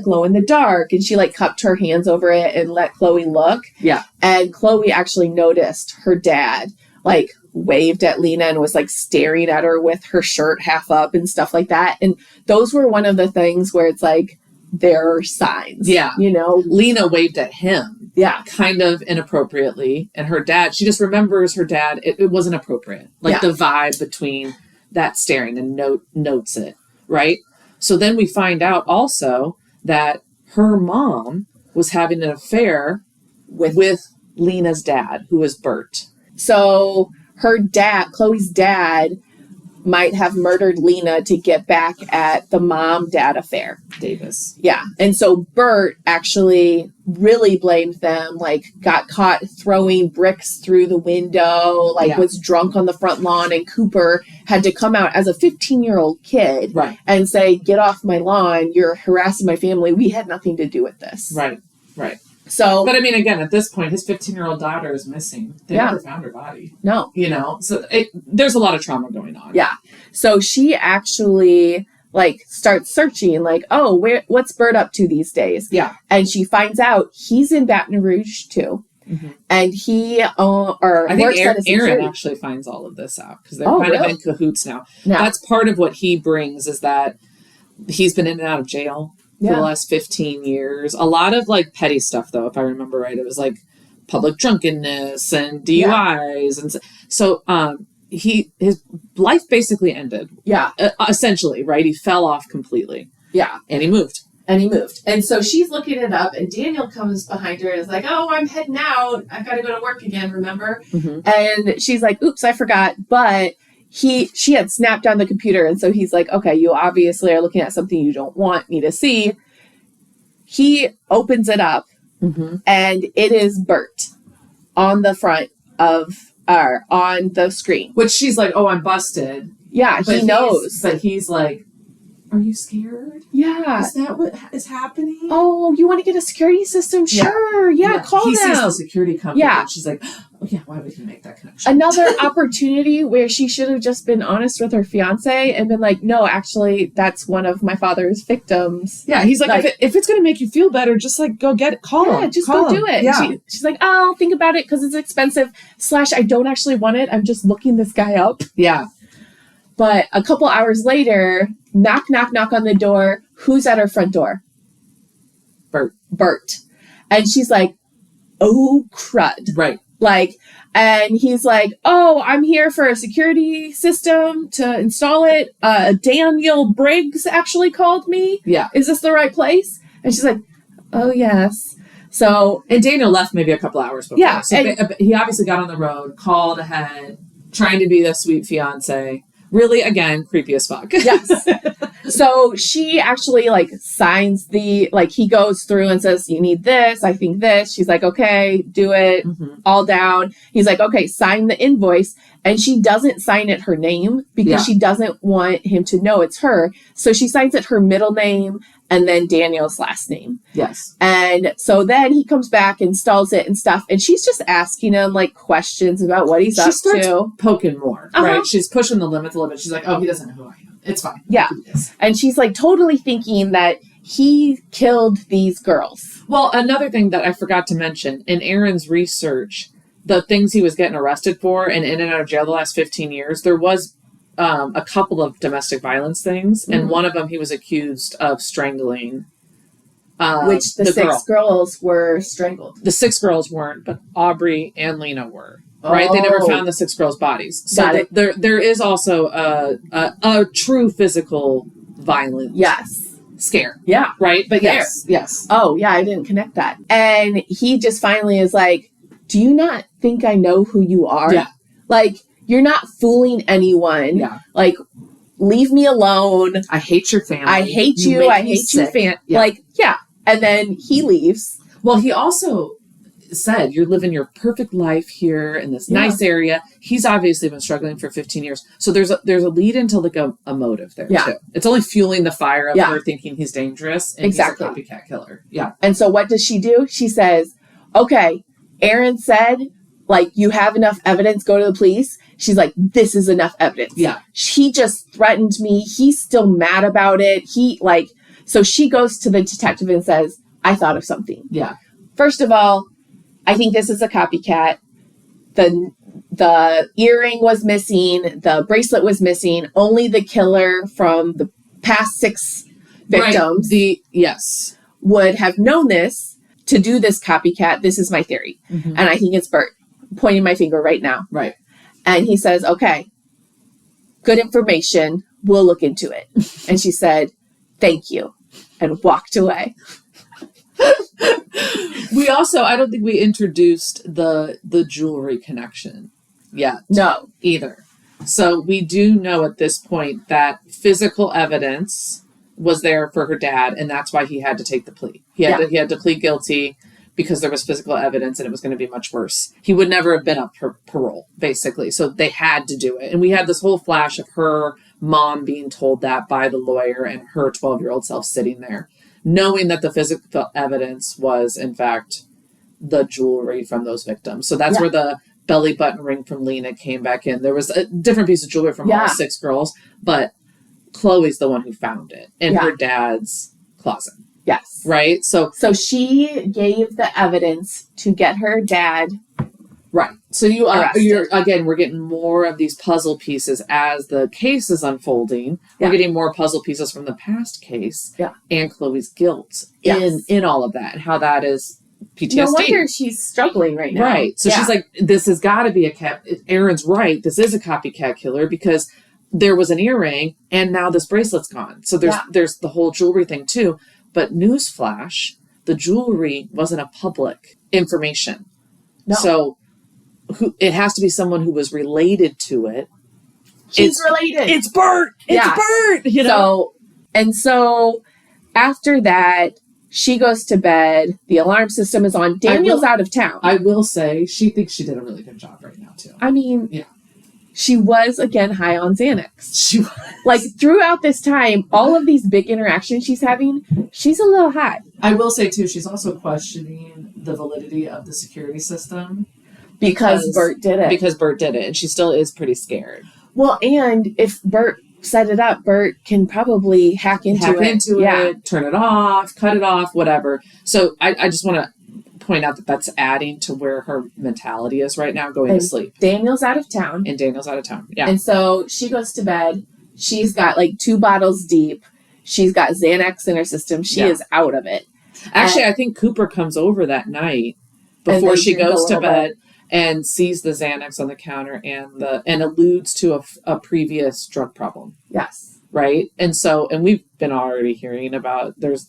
glow in the dark, and she like cupped her hands over it and let Chloe look. Yeah, and Chloe actually noticed her dad like waved at Lena and was like staring at her with her shirt half up and stuff like that. And those were one of the things where it's like there are signs. Yeah, you know, Lena waved at him. Yeah. Kind of inappropriately. And her dad, she just remembers her dad. It wasn't appropriate. Like the vibe between that staring and notes it. Right. So then we find out also that her mom was having an affair with Lena's dad, who is Bert. So her dad, Chloe's dad, might have murdered Lena to get back at the mom-dad affair. Davis. Yeah. And so Bert actually really blamed them, like got caught throwing bricks through the window, like was drunk on the front lawn, and Cooper had to come out as a 15-year-old kid and say, get off my lawn, you're harassing my family. We had nothing to do with this. Right. So, but I mean, again, at this point, his 15-year-old daughter is missing. They never found her body. No. You know, so there's a lot of trauma going on. Yeah. So she actually like starts searching like, oh, what's Bert up to these days? Yeah. And she finds out he's in Baton Rouge too. Mm-hmm. And he I think Aaron actually finds all of this out because they're kind of in cahoots now. That's part of what he brings is that he's been in and out of jail for the last 15 years. A lot of like petty stuff, though, if I remember right. It was like public drunkenness and DUIs. And so his life basically ended. Yeah. Essentially, right? He fell off completely. Yeah. And he moved. And so she's looking it up and Daniel comes behind her and is like, oh, I'm heading out. I've got to go to work again, remember? Mm-hmm. And she's like, oops, I forgot. But she had snapped on the computer. And so he's like, okay, you obviously are looking at something you don't want me to see. He opens it up and it is Bert on the front of on the screen. Which she's like, oh, I'm busted. Yeah, he knows. But he's like, are you scared? Yeah. Is that what is happening? Oh, you want to get a security system? Sure. Yeah, call them. He sees the security company. Yeah. And she's like, oh, yeah, why would he make that connection? Another opportunity where she should have just been honest with her fiance and been like, no, actually, that's one of my father's victims. Yeah, he's like if it's going to make you feel better, just like go get it. Call him. Just go do it. Yeah. She's like, oh, I'll think about it because it's expensive. / I don't actually want it. I'm just looking this guy up. Yeah. But a couple hours later, knock on the door. Who's at her front door? Bert. And she's like, oh, crud. Right. Like, and he's like, oh, I'm here for a security system to install it. Daniel Briggs actually called me. Yeah. Is this the right place? And she's like, oh, yes. So. And Daniel left maybe a couple hours before. Yeah. So he obviously got on the road, called ahead, trying to be the sweet fiance. Really, again, creepy as fuck. Yes. So she actually like signs he goes through and says, you need this. I think this. She's like, okay, do it. Mm-hmm. All down. He's like, okay, sign the invoice. And she doesn't sign it her name because she doesn't want him to know it's her. So she signs it her middle name and then Daniel's last name. Yes. And so then he comes back, installs it and stuff. And she's just asking him like questions about what he's up to. She starts poking more, right? She's pushing the limits a little bit. She's like, oh, he doesn't know who I am. It's fine. Yeah. And she's like totally thinking that he killed these girls. Well, another thing that I forgot to mention, in Aaron's research, the things he was getting arrested for and in and out of jail the last 15 years, there was a couple of domestic violence things. And one of them he was accused of strangling. Which the 6 girls were strangled. The 6 girls weren't, but Aubrey and Lena were. Right? They never found the 6 girls' bodies. So there is also a true physical violence. Yes. Scare. Yeah. Right? But Fair. yes. Oh, yeah, I didn't connect that. And he just finally is like, do you not think I know who you are? Yeah. Like, you're not fooling anyone. Yeah. Like, leave me alone. I hate your family. I hate you. I hate you. Yeah. Like, yeah. And then he leaves. Well, he also said, you're living your perfect life here in this nice area. He's obviously been struggling for 15 years. So there's a lead into like a motive there too. It's only fueling the fire of her thinking he's dangerous and exactly. he's a copycat killer. Yeah. And so what does she do? She says, okay, Aaron said, like, you have enough evidence, go to the police. She's like, this is enough evidence. Yeah. He just threatened me. He's still mad about it. So she goes to the detective and says, I thought of something. Yeah. First of all, I think this is a copycat. The earring was missing. The bracelet was missing. Only the killer from the past 6 victims would have known this to do this copycat. This is my theory. Mm-hmm. And I think it's Bert. I'm pointing my finger right now. Right. And he says, okay, good information. We'll look into it. And she said, thank you. And walked away. We also, I don't think we introduced the jewelry connection yet. No. Either. So we do know at this point that physical evidence was there for her dad, and that's why he had to take the plea. He had to plead guilty because there was physical evidence and it was going to be much worse. He would never have been up for parole, basically. So they had to do it. And we had this whole flash of her mom being told that by the lawyer and her 12-year-old self sitting there, knowing that the physical evidence was, in fact, the jewelry from those victims. So that's where the belly button ring from Lena came back in. There was a different piece of jewelry from all 6 girls, but Chloe's the one who found it in her dad's closet. Yes. Right? So she gave the evidence to get her dad. Right. So you're again, we're getting more of these puzzle pieces as the case is unfolding. We're getting more puzzle pieces from the past case and Chloe's guilt in all of that and how that is PTSD. No wonder she's struggling right now. Right. So she's like, this has got to be Aaron's right. This is a copycat killer because there was an earring and now this bracelet's gone. So there's the whole jewelry thing too. But newsflash, the jewelry wasn't a public information. No. So it has to be someone who was related to it. She's related. It's Bert. It's Bert. You know. So after that, she goes to bed. The alarm system is on. Daniel's out of town. I will say she thinks she did a really good job right now too. I mean, she was again high on Xanax. She was. Like throughout this time, all of these big interactions she's having, she's a little high. I will say too, she's also questioning the validity of the security system. Because Bert did it. Because Bert did it. And she still is pretty scared. Well, and if Bert set it up, Bert can probably hack into it, turn it off, cut it off, whatever. So I just want to point out that that's adding to where her mentality is right now, going to sleep. Daniel's out of town. Yeah. And so she goes to bed. She's got like 2 bottles deep. She's got Xanax in her system. She is out of it. Actually, I think Cooper comes over that night before she goes to bed. And sees the Xanax on the counter and alludes to a previous drug problem. Yes. Right? And we've been already hearing about there's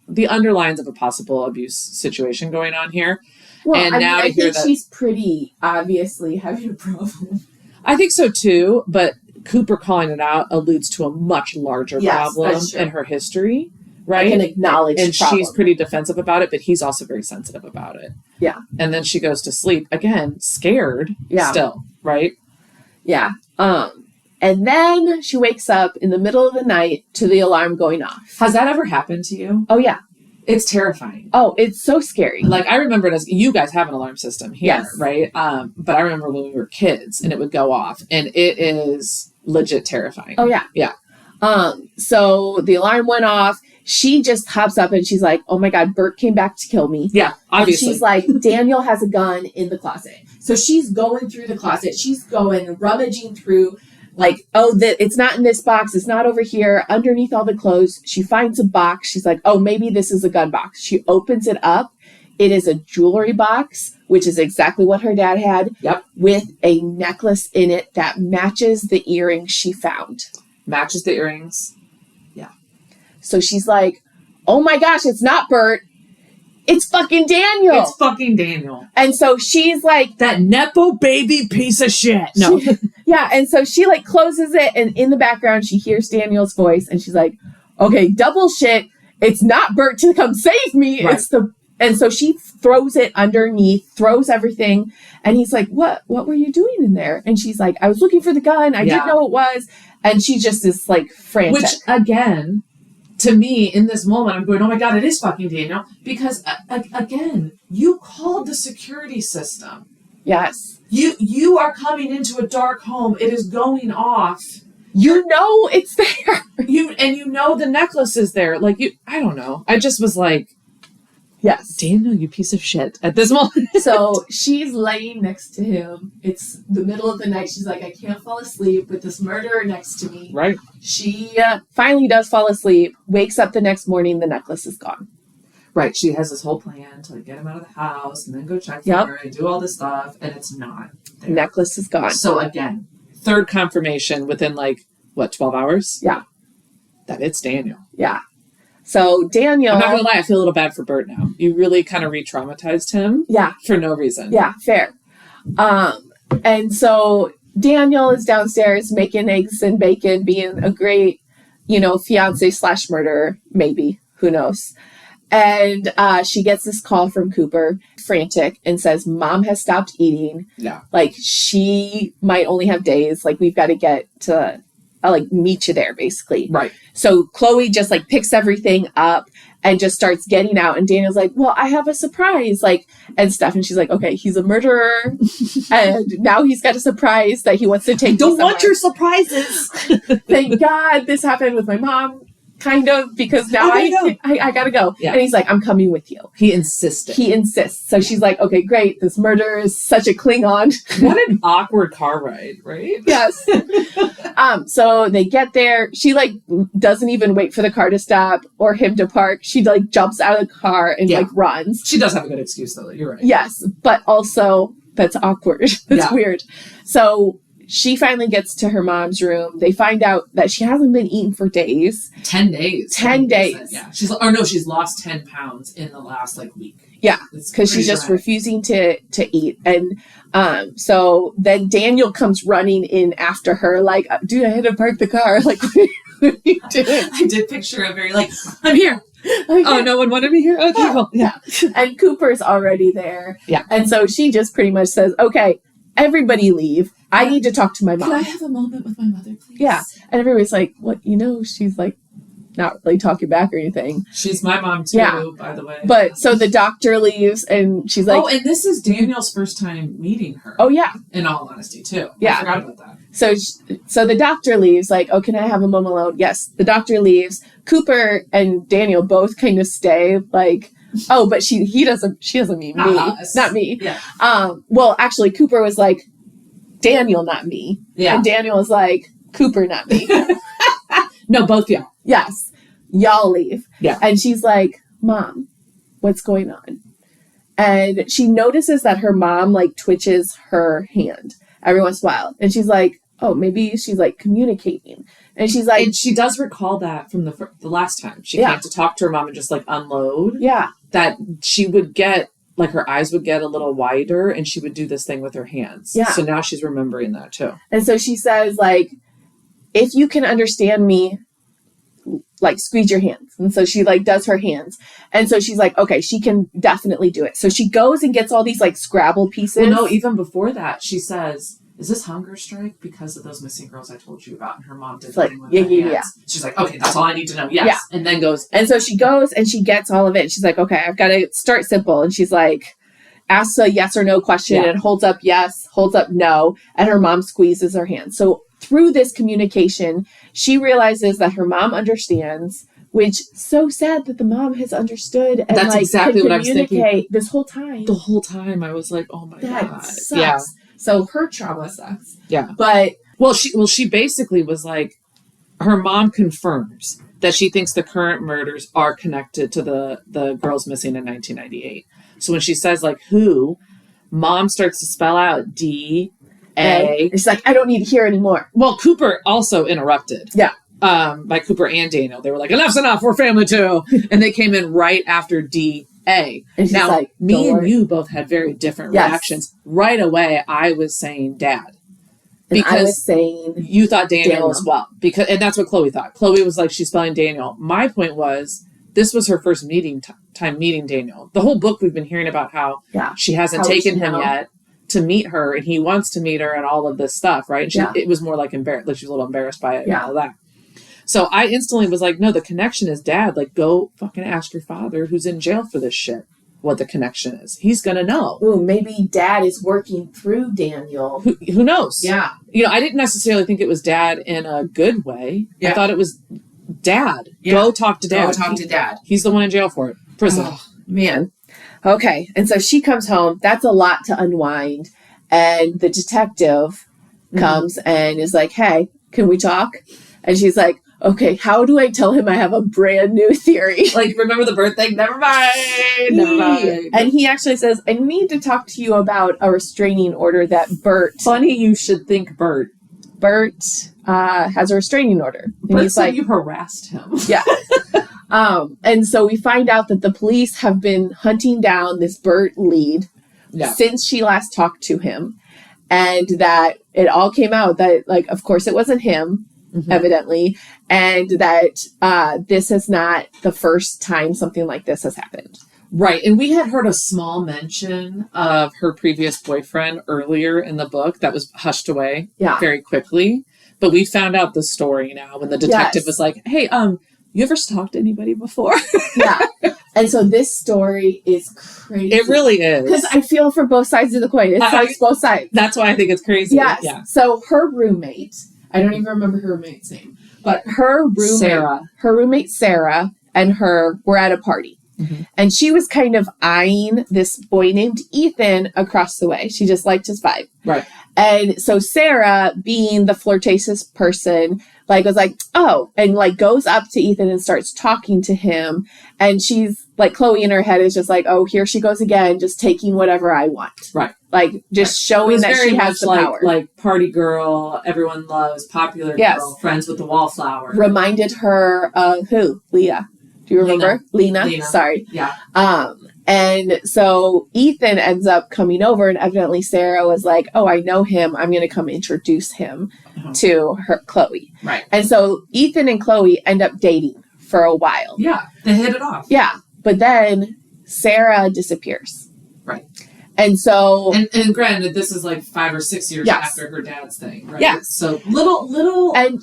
the underlines of a possible abuse situation going on here. Well, I think she's pretty obviously having a problem. I think so too, but Cooper calling it out alludes to a much larger problem in her history. Right? Like an acknowledged problem. She's pretty defensive about it, but he's also very sensitive about it. Yeah. And then she goes to sleep, again, scared still, right? Yeah. And then she wakes up in the middle of the night to the alarm going off. Has that ever happened to you? Oh, yeah. It's terrifying. Oh, it's so scary. Like, I remember it as, you guys have an alarm system here, right? But I remember when we were kids and it would go off, and it is legit terrifying. Oh, yeah. Yeah. So the alarm went off. she just hops up and she's like, oh my God, Bert came back to kill me. Yeah, obviously. And she's like, Daniel has a gun in the closet. So she's going through the closet. She's going rummaging through like, oh, it's not in this box. It's not over here. Underneath all the clothes, she finds a box. She's like, oh, maybe this is a gun box. She opens it up. It is a jewelry box, which is exactly what her dad had. Yep. With a necklace in it that matches the earrings she found. Matches the earrings. Yeah. So she's like, oh my gosh, it's not Bert. It's fucking Daniel. It's fucking Daniel. And so she's like, that Nepo baby piece of shit. No. Yeah. And so she like closes it. And in the background, she hears Daniel's voice. And she's like, okay, double shit. It's not Bert to come save me. Right. And so she throws it underneath, throws everything. And he's like, what were you doing in there? And she's like, I was looking for the gun. I didn't know it was. And she just is like frantic. Which again, to me, in this moment, I'm going, oh my God, it is fucking Daniel. Because, again, you called the security system. Yes. You are coming into a dark home. It is going off. You know it's there. You know the necklace is there. Like, I don't know. I just was like, yes, Daniel, you piece of shit at this moment. So she's laying next to him. It's the middle of the night. She's like, I can't fall asleep with this murderer next to me. Right. She finally does fall asleep, wakes up the next morning, the necklace is gone. Right. She has this whole plan to like get him out of the house and then go check for her and do all this stuff. And it's not there. Necklace is gone. So again, third confirmation within 12 hours? Yeah. That it's Daniel. Yeah. So Daniel... I'm not going to lie, I feel a little bad for Bert now. You really kind of re-traumatized him. Yeah. For no reason. Yeah, fair. And so Daniel is downstairs making eggs and bacon, being a great, fiance / murderer, maybe. Who knows? And she gets this call from Cooper, frantic, and says, Mom has stopped eating. Yeah. She might only have days. We've got to get to... meet you there, basically. Right. So Chloe just picks everything up and just starts getting out. And Daniel's like, well, I have a surprise, and stuff. And she's like, okay, he's a murderer. And now he's got a surprise that he wants to take. Don't want your surprises. Thank God this happened with my mom. Kind of, because now I gotta go. Yeah. And he's like, I'm coming with you. He insisted. He insists. So she's like, okay, great. This murderer is such a Klingon. What an awkward car ride, right? Yes. So they get there. She doesn't even wait for the car to stop or him to park. She jumps out of the car and runs. She does have a good excuse though. You're right. Yes. But also that's awkward. That's weird. So she finally gets to her mom's room. They find out that she hasn't been eating for days. 10 days. 10 days. Yeah. She's lost 10 pounds in the last week. Yeah. Because she's just refusing to eat. And so then Daniel comes running in after her, dude, I had to park the car. What are you doing? I did picture a very I'm here. Oh, no one wanted me here? Okay, cool. Yeah. And Cooper's already there. Yeah. And so she just pretty much says, okay, everybody leave. I need to talk to my mom. Can I have a moment with my mother, please? Yeah. And everybody's like, what? She's not really talking back or anything. She's my mom too, by the way. But so the doctor leaves and she's like... Oh, and this is Daniel's first time meeting her. Oh, yeah. In all honesty, too. Yeah. I forgot about that. So the doctor leaves, oh, can I have a moment alone? Yes. The doctor leaves. Cooper and Daniel both kind of stay, oh, but she doesn't mean me. Not me. Yeah. Well, actually, Cooper was like, Daniel, not me. Yeah. And Daniel was like, Cooper, not me. No, both y'all. Yes. Y'all leave. Yeah. And she's like, Mom, what's going on? And she notices that her mom twitches her hand every once in a while. And she's like, oh, maybe she's communicating. And she's like... And she does recall that from the last time. She came to talk to her mom and just unload. Yeah. That she would get... her eyes would get a little wider and she would do this thing with her hands. Yeah. So now she's remembering that too. And so she says, if you can understand me, squeeze your hands. And so she does her hands. And so she's like, okay, she can definitely do it. So she goes and gets all these Scrabble pieces. Well, no, even before that, she says, is this hunger strike because of those missing girls I told you about? And her mom did yeah. She's like, okay, that's all I need to know. Yes. Yeah. And then goes. And so she goes and she gets all of it. And she's like, okay, I've got to start simple. And she's like, asks a yes or no question and holds up yes, holds up no. And her mom squeezes her hand. So through this communication, she realizes that her mom understands, which so sad that the mom has understood and That's exactly what I was thinking this whole time. The whole time I was like, oh my God. Sucks. Yeah. So her trauma sucks. Yeah. But she basically was like, her mom confirms that she thinks the current murders are connected to the girls missing in 1998. So when she says like who, mom starts to spell out D, A. It's like, I don't need to hear anymore. Well, Cooper also interrupted. Yeah. By Cooper and Daniel. They were like, enough's enough, we're family too. And they came in right after D, A. Now, like, me and you both had very different reactions. Right away, I was saying dad. Because I was saying you thought Daniel as well. And that's what Chloe thought. Chloe was like, she's spelling Daniel. My point was, this was her first time meeting Daniel. The whole book we've been hearing about how she hasn't taken him yet to meet her, and he wants to meet her and all of this stuff, right? And it was more like embarrassed, like she was a little embarrassed by it and all of that. So I instantly was like, no, the connection is dad. Like, go fucking ask your father who's in jail for this shit what the connection is. He's going to know. Ooh, maybe dad is working through Daniel. Who knows? Yeah. You know, I didn't necessarily think it was dad in a good way. Yeah. I thought it was dad. Yeah. Go talk to dad. Go talk to dad. He's the one in jail for it. Prison. Oh, man. Okay. And so she comes home. That's a lot to unwind. And the detective comes and is like, hey, can we talk? And she's like, okay, how do I tell him I have a brand new theory? Like, remember the bird thing? Never mind. And he actually says, I need to talk to you about a restraining order that Bert... Funny you should think Bert. Bert has a restraining order. And Bert said you harassed him. Yeah. And so we find out that the police have been hunting down this Bert lead since she last talked to him. And that it all came out that, like, of course it wasn't him. Evidently, and that this is not the first time something like this has happened. Right. And we had heard a small mention of her previous boyfriend earlier in the book that was hushed away very quickly. But we found out the story now when the detective was like, hey, you ever stalked anybody before? Yeah. And so this story is crazy. It really is. Because I feel for both sides of the coin. It sucks both sides. That's why I think it's crazy. Yes. Yeah. So her roommate... I don't even remember her roommate's name, but her roommate Sarah and her were at a party, and she was kind of eyeing this boy named Ethan across the way. She just liked his vibe, right? And so Sarah, being the flirtatious person, like was like, oh, and like goes up to Ethan and starts talking to him, and she's like, Chloe in her head is just like, oh, here she goes again, just taking whatever I want, right? Like, just showing that she has the power. Like, party girl, everyone loves, popular girl, friends with the wallflower. Reminded her of who? Leah. Do you remember? Lena. Sorry. Yeah. And so Ethan ends up coming over, and evidently Sarah was like, oh, I know him. I'm going to come introduce him to her, Chloe. Right. And so Ethan and Chloe end up dating for a while. Yeah. They hit it off. Yeah. But then Sarah disappears. Right. And so... And granted, this is like 5 or 6 years after her dad's thing, right? Yeah. So little and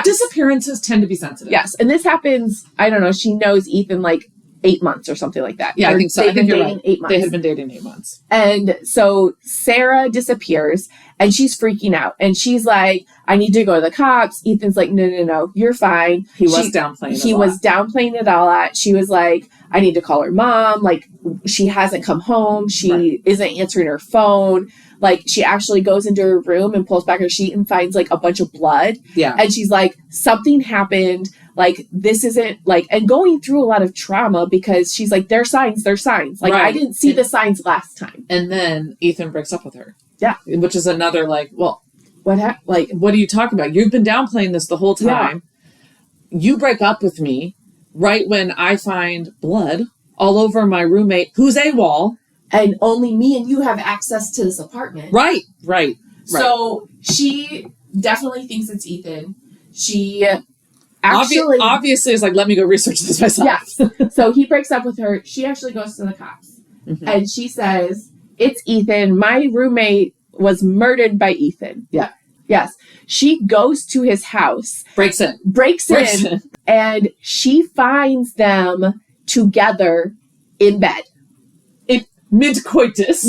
disappearances tend to be sensitive. Yes. And this happens, I don't know, she knows Ethan like 8 months or something like that. Yeah, I think so. I think you're right. 8 months. They had been dating 8 months. And so Sarah disappears and she's freaking out. And she's like, I need to go to the cops. Ethan's like, no, you're fine. He was downplaying it all. She was like, I need to call her mom. Like, she hasn't come home. She isn't answering her phone. Like, she actually goes into her room and pulls back her sheet and finds, like, a bunch of blood. Yeah. And she's like, something happened. Like, this isn't, like, and going through a lot of trauma because she's like, they're signs. Like, I didn't see the signs last time. And then Ethan breaks up with her. Yeah. Which is another, like, well, what are you talking about? You've been downplaying this the whole time. Yeah. You break up with me right when I find blood all over my roommate, who's AWOL. And only me and you have access to this apartment. Right. So she definitely thinks it's Ethan. She actually... Obviously is like, let me go research this myself. Yes. So he breaks up with her. She actually goes to the cops. Mm-hmm. And she says, it's Ethan. My roommate was murdered by Ethan. Yeah. Yes. She goes to his house. Breaks in. And she finds them together in bed. Mid-coitus.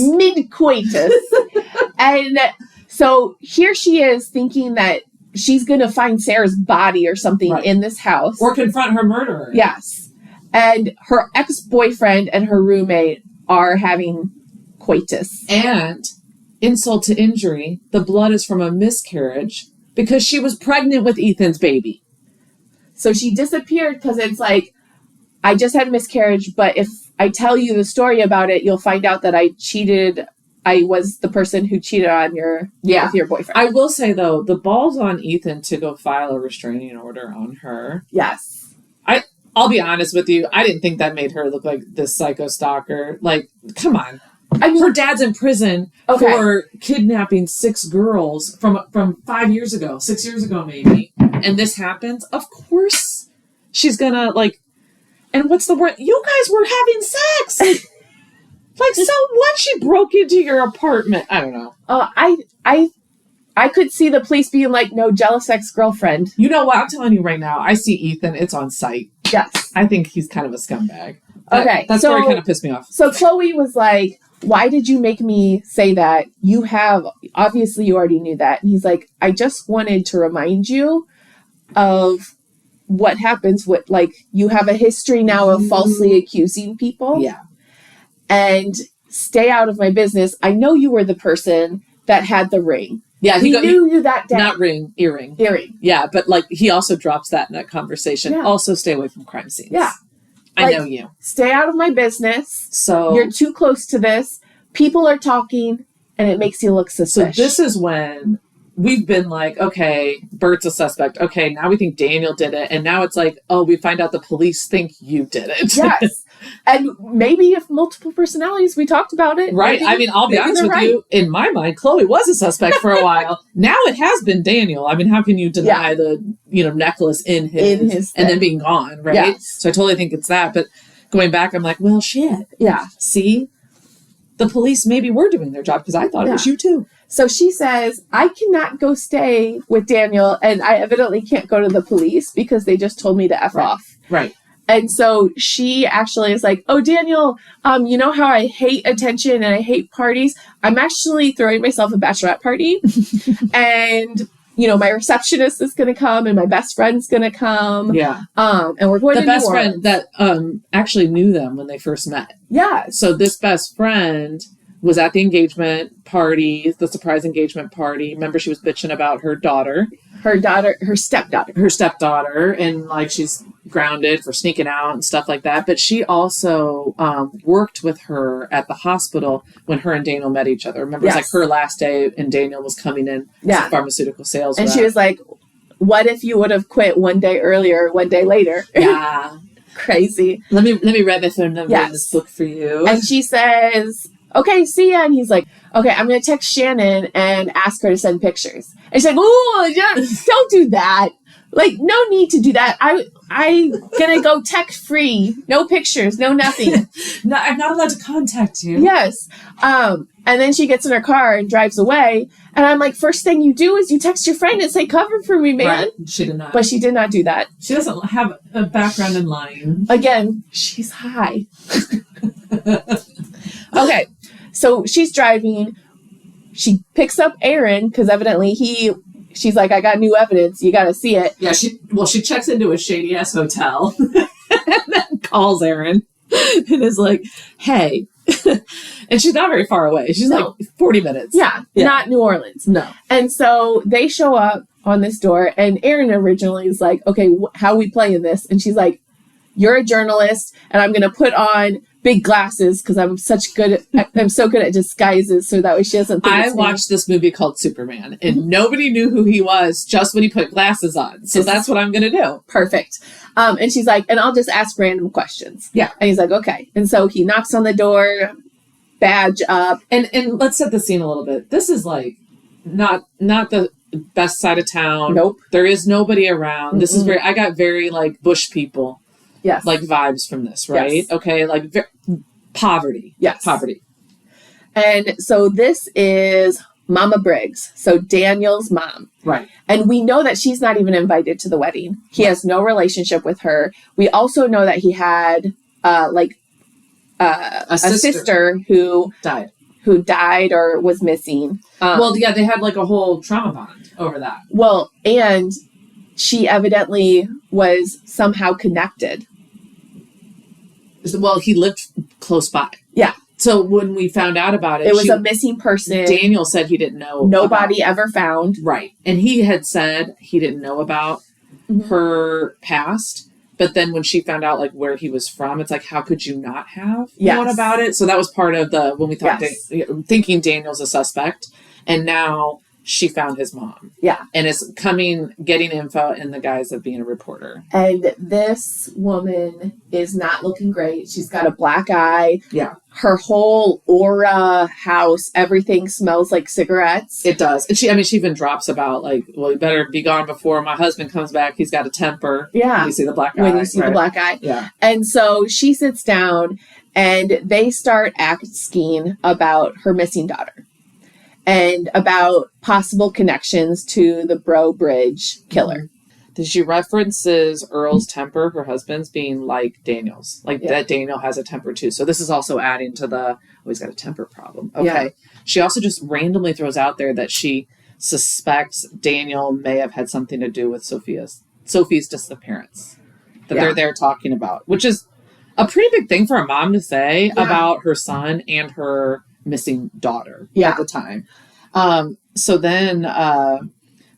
And so here she is thinking that she's going to find Sarah's body or something in this house. Or confront her murderer. Yes. And her ex-boyfriend and her roommate are having coitus. And insult to injury, the blood is from a miscarriage because she was pregnant with Ethan's baby. So she disappeared because it's like, I just had a miscarriage, but if I tell you the story about it, you'll find out that I was the person who cheated on with your boyfriend. I will say, though, the ball's on Ethan to go file a restraining order on her. Yes. I'll be honest with you. I didn't think that made her look like this psycho stalker. Like, come on. I mean, her dad's in prison for kidnapping 6 girls from 5 years ago, 6 years ago, maybe. And this happens. Of course, she's gonna and what's the word? You guys were having sex. So what? She broke into your apartment. I don't know. I could see the police being like, no, jealous ex-girlfriend. You know what? I'm telling you right now. I see Ethan. It's on sight. Yes. I think he's kind of a scumbag. That story kind of pissed me off. So Chloe was like, why did you make me say that? Obviously you already knew that. And he's like, I just wanted to remind you of what happens with, you have a history now of falsely accusing people. Yeah. And stay out of my business. I know you were the person that had the ring. Yeah. He knew you that day. Not ring, earring. Earring. Yeah. But he also drops that in that conversation. Yeah. Also stay away from crime scenes. Yeah. I know you. Stay out of my business. So you're too close to this. People are talking and it makes you look suspicious. So this is when we've been like, okay, Bert's a suspect. Okay, now we think Daniel did it. And now it's like, oh, we find out the police think you did it. Yes. And maybe if multiple personalities, we talked about it. Right. Maybe, I mean, I'll be honest with you. In my mind, Chloe was a suspect for a while. Now it has been Daniel. I mean, how can you deny the, necklace in his and then being gone, right? Yes. So I totally think it's that. But going back, I'm like, well, shit. Yeah. See? The police maybe were doing their job because I thought it was you too. So she says, I cannot go stay with Daniel and I evidently can't go to the police because they just told me to F off. Right. And so she actually is like, oh, Daniel, you know how I hate attention and I hate parties? I'm actually throwing myself a bachelorette party. And, my receptionist is going to come and my best friend's going to come. Yeah. And we're going to the best friend that actually knew them when they first met. Yeah. So this best friend was at the engagement party, the surprise engagement party. Remember, she was bitching about her stepdaughter, and she's grounded for sneaking out and stuff like that. But she also worked with her at the hospital when her and Daniel met each other. Remember, it was her last day, and Daniel was coming in as a pharmaceutical sales rep. And she was like, "What if you would have quit one day earlier, one day later?" Yeah, crazy. Let me write my phone number in this book for you. And she says, okay, see ya. And he's like, okay, I'm going to text Shannon and ask her to send pictures. And she's like, ooh, don't do that. No need to do that. I'm going to go tech free. No pictures, no nothing. No, I'm not allowed to contact you. Yes. And then she gets in her car and drives away. And I'm like, first thing you do is you text your friend and say, cover for me, man. Right. She did not. But she did not do that. She doesn't have a background in lying. Again, she's high. Okay. So she's driving. She picks up Aaron because evidently she's like, I got new evidence. You got to see it. Yeah. She checks into a shady ass hotel and then calls Aaron and is like, hey, and she's not very far away. She's like 40 minutes. Yeah. Not New Orleans. No. And so they show up on this door and Aaron originally is like, okay, how are we playing this? And she's like, you're a journalist and I'm going to put on big glasses because I'm so good at disguises so that way she doesn't think I watched this movie called Superman and nobody knew who he was just when he put glasses on. So that's what I'm going to do. Perfect. And she's like, and I'll just ask random questions. Yeah. And he's like, okay. And so he knocks on the door, badge up. And let's set the scene a little bit. This is not the best side of town. Nope. There is nobody around. Mm-mm. This is I got very bush people. Yes. Vibes from this, right? Yes. Okay. Poverty. Yes. Poverty. And so this is Mama Briggs. So Daniel's mom. Right. And we know that she's not even invited to the wedding. He has no relationship with her. We also know that he had a sister who died. who died or was missing. Well, yeah, they had like a whole trauma bond over that. Well, and she evidently was somehow connected. Well, he lived close by. Yeah. So when we found out about it, it was a missing person. Daniel said he didn't know. Nobody ever found. Right. And he had said he didn't know about her past. But then when she found out like where he was from, it's like, how could you not have known about it? So that was part of when we thought, thinking Daniel's a suspect. And now she found his mom. Yeah. And is getting info in the guise of being a reporter. And this woman is not looking great. She's got a black eye. Yeah. Her whole aura, house, everything smells like cigarettes. It does. And she even drops about like, well, you better be gone before my husband comes back. He's got a temper. Yeah. When you see the black eye. When you see the black eye. Yeah. And so she sits down and they start asking about her missing daughter. And about possible connections to the Bro Bridge killer. Did she references Earl's temper, her husband's, being like Daniel's? Like that Daniel has a temper too. So this is also adding to he's got a temper problem. Okay. Yeah. She also just randomly throws out there that she suspects Daniel may have had something to do with Sophie's disappearance. That they're there talking about. Which is a pretty big thing for a mom to say about her son and her missing daughter at the time. So then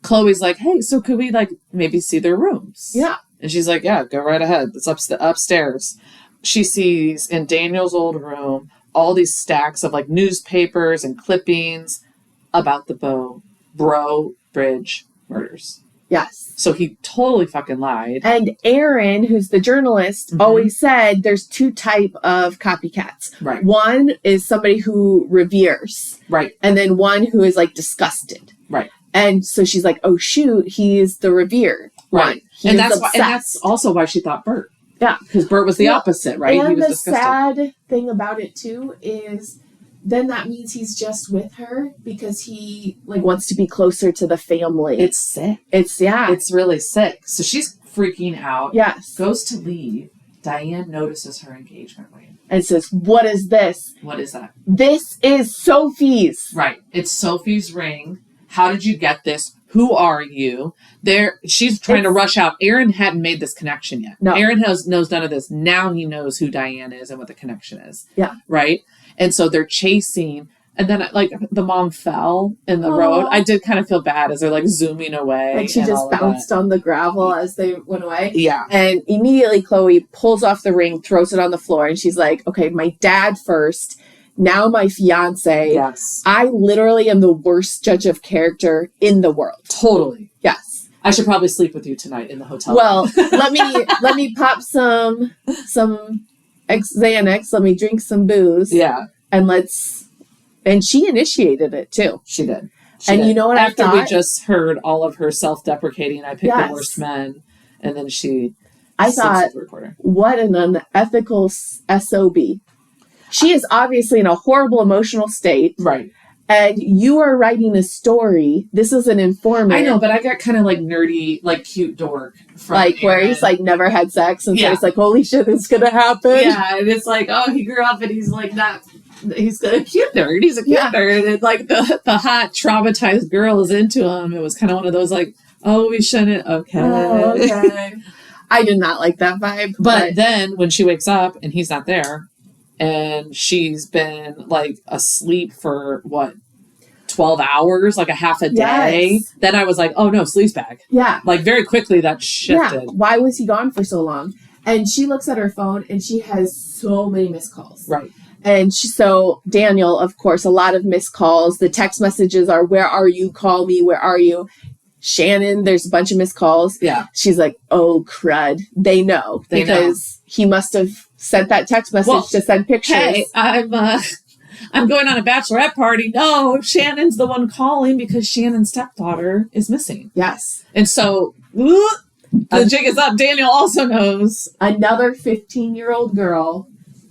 Chloe's like, hey, so could we like maybe see their rooms? Yeah. And she's like, yeah, go right ahead. It's upstairs. She sees in Daniel's old room all these stacks of like newspapers and clippings about the Bro Bridge murders. Yes. So he totally fucking lied. And Aaron, who's the journalist, always said there's two type of copycats. Right. One is somebody who reveres. Right. And then one who is like disgusted. Right. And so she's like, oh shoot, he's the revere. Right. And that's also why she thought Bert. Yeah. Because Bert was the opposite, right? And he was the disgusted. sad thing about it too is then that means he's just with her because he like wants to be closer to the family. It's sick. It's really sick. So she's freaking out. Yes. Goes to leave. Diane notices her engagement ring. And says, what is this? What is that? This is Sophie's. Right. It's Sophie's ring. How did you get this? Who are you? She's trying to rush out. Aaron hadn't made this connection yet. No. Aaron knows none of this. Now he knows who Diane is and what the connection is. Yeah. Right? And so they're chasing. And then, like, the mom fell in the road. I did kind of feel bad as they're, like, zooming away. Like, she just bounced on the gravel as they went away. Yeah. And immediately Chloe pulls off the ring, throws it on the floor, and she's like, okay, my dad first, now my fiancé. Yes. I literally am the worst judge of character in the world. Totally. Yes. I should probably sleep with you tonight in the hotel. Well, let me pop some Xanax, let me drink some booze. Yeah. And she initiated it too. She did. You know what After I thought? we just heard all of her self-deprecating, I picked the worst men, and then I thought, what an unethical SOB. She is obviously in a horrible emotional state. Right. And you are writing a story. This is an informant. I know, but I got kind of like nerdy, like cute dork. From like Aaron. where he's like never had sex. And so it's like, holy shit, it's going to happen. Yeah. And it's like, oh, he grew up and he's like he's a cute nerd. He's a cute nerd. And it's like the hot traumatized girl is into him. It was kind of one of those like, oh, we shouldn't. Okay. Oh, okay. I did not like that vibe. But then when she wakes up and he's not there, and she's been like asleep for 12 hours, like a half a day. Yes. Then I was like, oh no, sleaze bag. Yeah. Like very quickly that shifted. Yeah. Why was he gone for so long? And she looks at her phone and she has so many missed calls. Right. And so Daniel, of course, a lot of missed calls. The text messages are, where are you? Call me. Where are you? Shannon, there's a bunch of missed calls. Yeah. She's like, oh, crud. They know. Because he must have sent that text message to send pictures. Hey, I'm going on a bachelorette party. No, Shannon's the one calling because Shannon's stepdaughter is missing. Yes. And so the jig is up. Daniel also knows. Another 15-year-old girl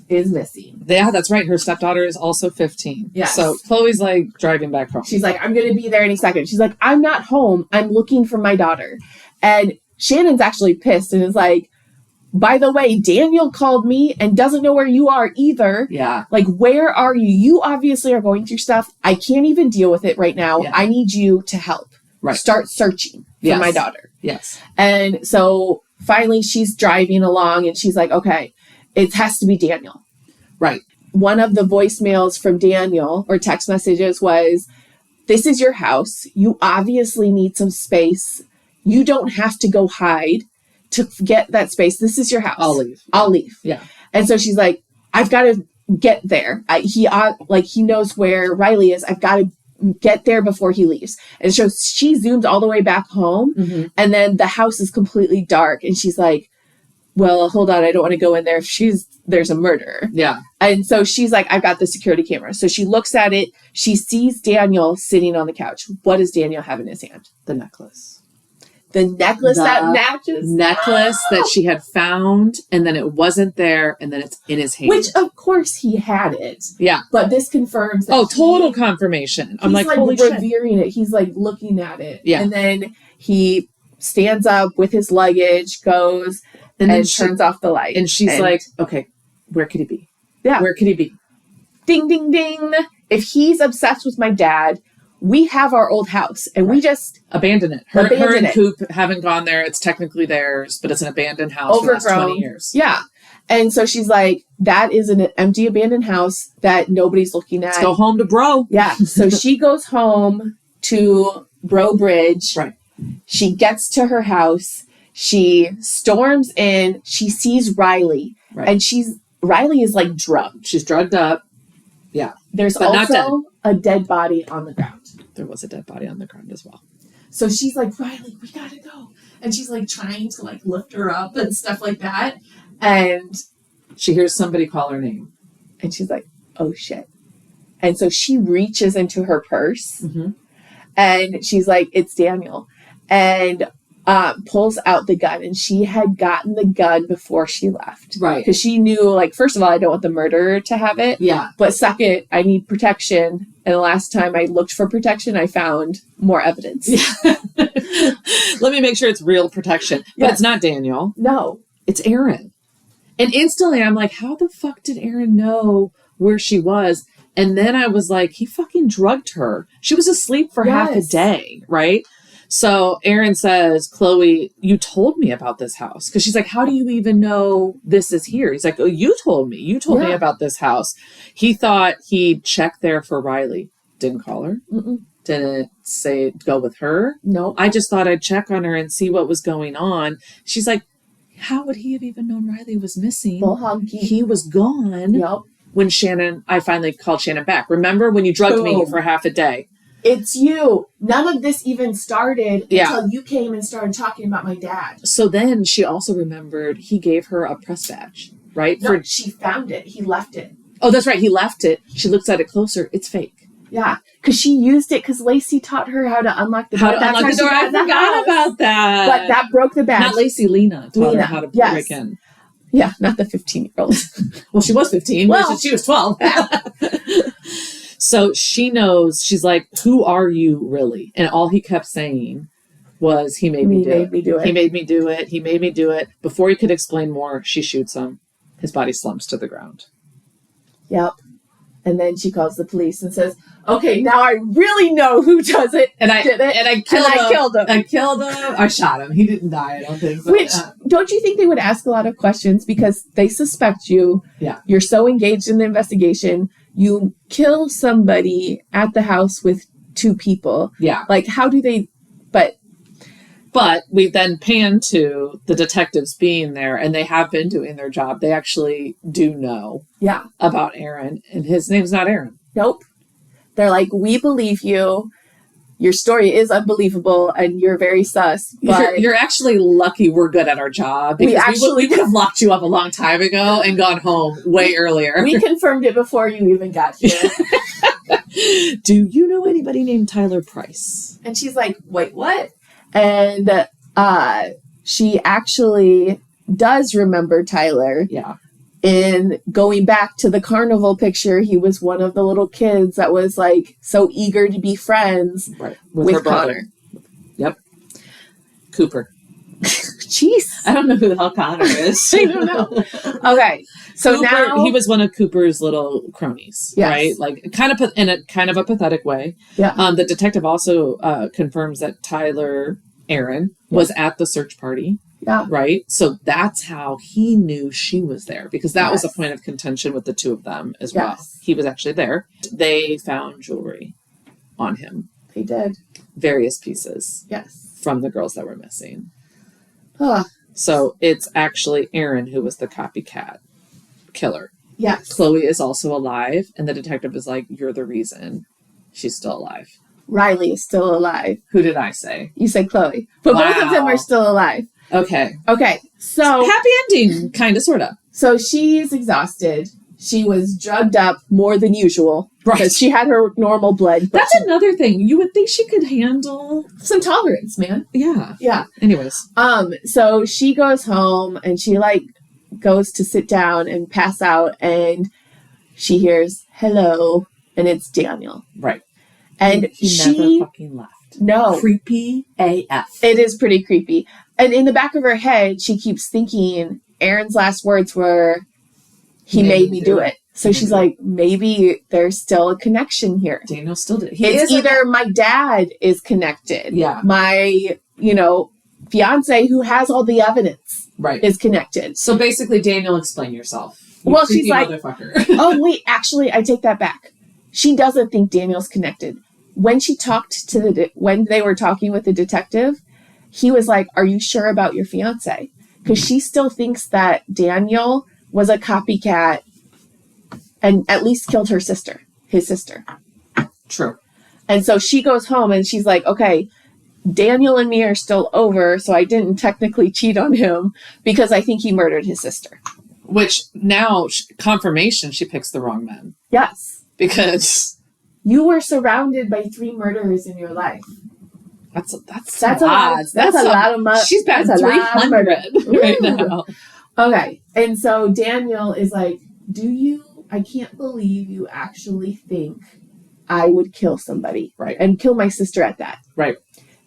is missing. Yeah, that's right. Her stepdaughter is also 15. Yes. So Chloe's like driving back home. She's like, I'm going to be there any second. She's like, I'm not home. I'm looking for my daughter. And Shannon's actually pissed and is like, by the way, Daniel called me and doesn't know where you are either. Yeah. Like, where are you? You obviously are going through stuff. I can't even deal with it right now. Yeah. I need you to help. Right. Start searching for my daughter. Yes. And so finally she's driving along and she's like, okay, it has to be Daniel. Right. One of the voicemails from Daniel or text messages was, this is your house. You obviously need some space. You don't have to go hide to get that space. This is your house. I'll leave. Yeah. And so she's like, I've got to get there. He knows where Riley is. I've got to get there before he leaves. And so she zooms all the way back home. Mm-hmm. And then the house is completely dark. And she's like, well, hold on. I don't want to go in there if there's a murderer. Yeah. And so she's like, I've got the security camera. So she looks at it. She sees Daniel sitting on the couch. What does Daniel have in his hand? The necklace. The necklace that matches. Necklace that she had found, and then it wasn't there, and then it's in his hand. Which, of course, he had it. Yeah. But this confirms that total confirmation. I'm like, holy shit. He's revering it. He's like looking at it. Yeah. And then he stands up with his luggage, goes, and then turns off the light. And she's like, okay, where could he be? Yeah. Where could he be? Ding, ding, ding. If he's obsessed with my dad, we have our old house and we just abandon it. Her and Coop haven't gone there. It's technically theirs, but it's an abandoned house for the last 20 years. Yeah. And so she's like, that is an empty abandoned house that nobody's looking at. Let's go home to Bro. Yeah. So she goes home to Bro Bridge. Right. She gets to her house. She storms in. She sees Riley. Right. And Riley is like drugged. She's drugged up. Yeah. There's also a dead body on the ground. There was a dead body on the ground as well. So she's like, Riley, we gotta go. And she's like trying to like lift her up and stuff like that. And she hears somebody call her name. And she's like, oh shit. And so she reaches into her purse. Mm-hmm. And she's like, it's Daniel. And pulls out the gun. And she had gotten the gun before she left. Right. Because she knew, like, first of all, I don't want the murderer to have it. Yeah. But second, I need protection. And the last time I looked for protection, I found more evidence. Yeah. Let me make sure it's real protection. But it's not Daniel. No. It's Aaron. And instantly I'm like, how the fuck did Aaron know where she was? And then I was like, he fucking drugged her. She was asleep for half a day, right? So Aaron says, Chloe, you told me about this house. Because she's like, how do you even know this is here? He's like, oh, you told me. You told me about this house. He thought he'd check there for Riley. Didn't call her. Mm-mm. Didn't say go with her. No. I just thought I'd check on her and see what was going on. She's like, how would he have even known Riley was missing? He was gone. Yep. When I finally called Shannon back. Remember when you drugged me for half a day? It's you. None of this even started until you came and started talking about my dad. So then she also remembered he gave her a press badge, right? No, she found it. He left it. Oh, that's right. He left it. She looks at it closer. It's fake. Yeah, because she used it because Lacey taught her how to unlock the door. I forgot about that. But that broke the badge. Not Lacey, Lena taught her how to break in. Yeah, not the 15-year-old. Well, she was 15. Well, she was 12. So she knows, she's like, who are you really? And all he kept saying was, he made me do it. He made me do it. He made me do it. Before he could explain more, she shoots him. His body slumps to the ground. Yep. And then she calls the police and says, okay, now I really know who does it. And I killed him. I killed him. I shot him. He didn't die, I don't think. Which, don't you think they would ask a lot of questions because they suspect you? Yeah. You're so engaged in the investigation. You kill somebody at the house with two people. Yeah. Like, how do they... But we then pan to the detectives being there, and they have been doing their job. They actually do know about Aaron, and his name's not Aaron. Nope. They're like, we believe you. Your story is unbelievable, and you're very sus. But you're actually lucky we're good at our job. Because we would have locked you up a long time ago and gone home way earlier. We confirmed it before you even got here. Do you know anybody named Tyler Price? And she's like, wait, what? And she actually does remember Tyler. Yeah. In going back to the carnival picture, he was one of the little kids that was like so eager to be friends with her brother. Connor. Yep. Cooper. Jeez. I don't know who the hell Connor is. I don't know. Okay. So Cooper, now he was one of Cooper's little cronies, Yes. right? Like kind of in a kind of a pathetic way. Yeah. The detective also confirms that Tyler Aaron was at the search party. Yeah. Right. So that's how he knew she was there, because that was a Yes. point of contention with the two of them as well. Yes. He was actually there. They found jewelry on him, They did. various pieces Yes. from the girls that were missing. Ah, So it's actually Aaron who was the copycat killer. yes. Chloe is also alive, and the detective is like, "You're the reason she's still alive." Riley is still alive. Who did I say? You said Chloe. But both of them Wow. are still alive. Okay. Okay. So Happy ending, kind of, sort of. so she's exhausted. She was drugged up more than usual. Right. Because she had her normal blood. But That's another thing. You would think she could handle. some tolerance, man. Yeah. Yeah. Anyways. So she goes home and she like goes to sit down and pass out, and she hears hello, and it's Daniel. Right. And he never fucking left. no, Creepy AF. it is pretty creepy. And in the back of her head, she keeps thinking Aaron's last words were, "He made me do it." So she's like, maybe there's still a connection here. Daniel still did. It's either my dad is connected. Yeah. My, fiance who has all the evidence right. is connected. So basically, Daniel, explain yourself. You Well, creepy she's like- motherfucker. Oh, wait, actually, I take that back. She doesn't think Daniel's connected. When she talked to when they were talking with the detective, he was like, "Are you sure about your fiance?" Because she still thinks that Daniel was a copycat and at least killed his sister. True. And so she goes home and she's like, okay, Daniel and me are still over, so I didn't technically cheat on him because I think he murdered his sister. Which now, confirmation, she picks the wrong men. Yes. Because You were surrounded by 3 murderers in your life. that's a lot. That's a lot of money. She's batting That's a lot of 300 right Ooh. now. Okay. And so Daniel is like, I can't believe you actually think I would kill somebody. Right. And kill my sister at that. Right.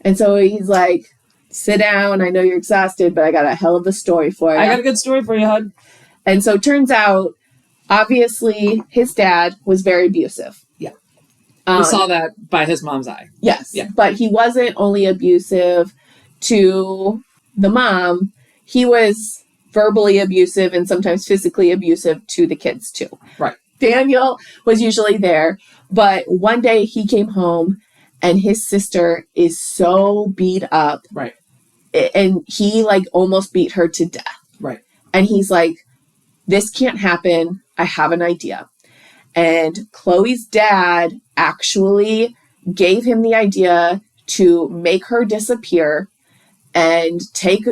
And so he's like, sit down. I know you're exhausted, but I got a hell of a story for you. I got a good story for you, hon. And so it turns out, obviously, his dad was very abusive. Yeah. We saw that by his mom's eye. Yes. Yeah. But he wasn't only abusive to the mom. He was verbally abusive and sometimes physically abusive to the kids, too. Right. Daniel was usually there. But one day he came home and his sister is so beat up. Right. And he like almost beat her to death. Right. And he's like, this can't happen. I have an idea. And Chloe's dad actually gave him the idea to make her disappear and take,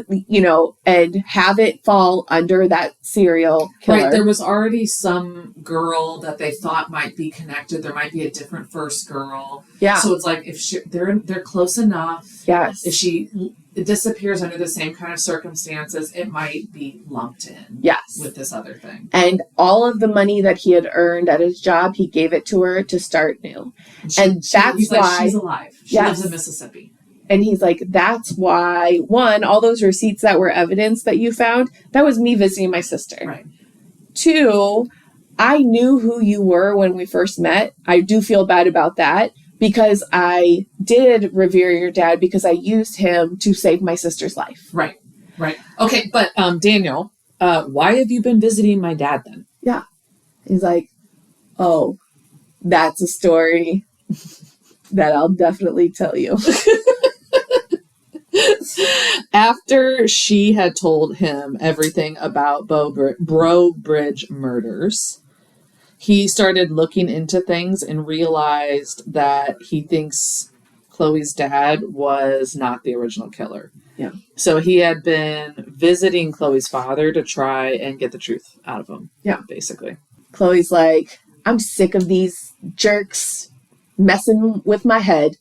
and have it fall under that serial killer. Right. There was already some girl that they thought might be connected. There might be a different first girl. Yeah. So it's like, if they're close enough. Yes. If she disappears under the same kind of circumstances, it might be lumped in. Yes. With this other thing. And all of the money that he had earned at his job, he gave it to her to start new. He's like, why she's alive. She Yes. lives in Mississippi. And he's like, that's why, one, all those receipts that were evidence that you found, that was me visiting my sister. Right. 2, I knew who you were when we first met. I do feel bad about that because I did revere your dad because I used him to save my sister's life. Right. Right. Okay. But Daniel, why have you been visiting my dad then? Yeah. He's like, oh, that's a story that I'll definitely tell you. After she had told him everything about Bro Bridge murders, he started looking into things and realized that he thinks Chloe's dad was not the original killer. Yeah. So he had been visiting Chloe's father to try and get the truth out of him. Yeah. Basically. Chloe's like, I'm sick of these jerks messing with my head.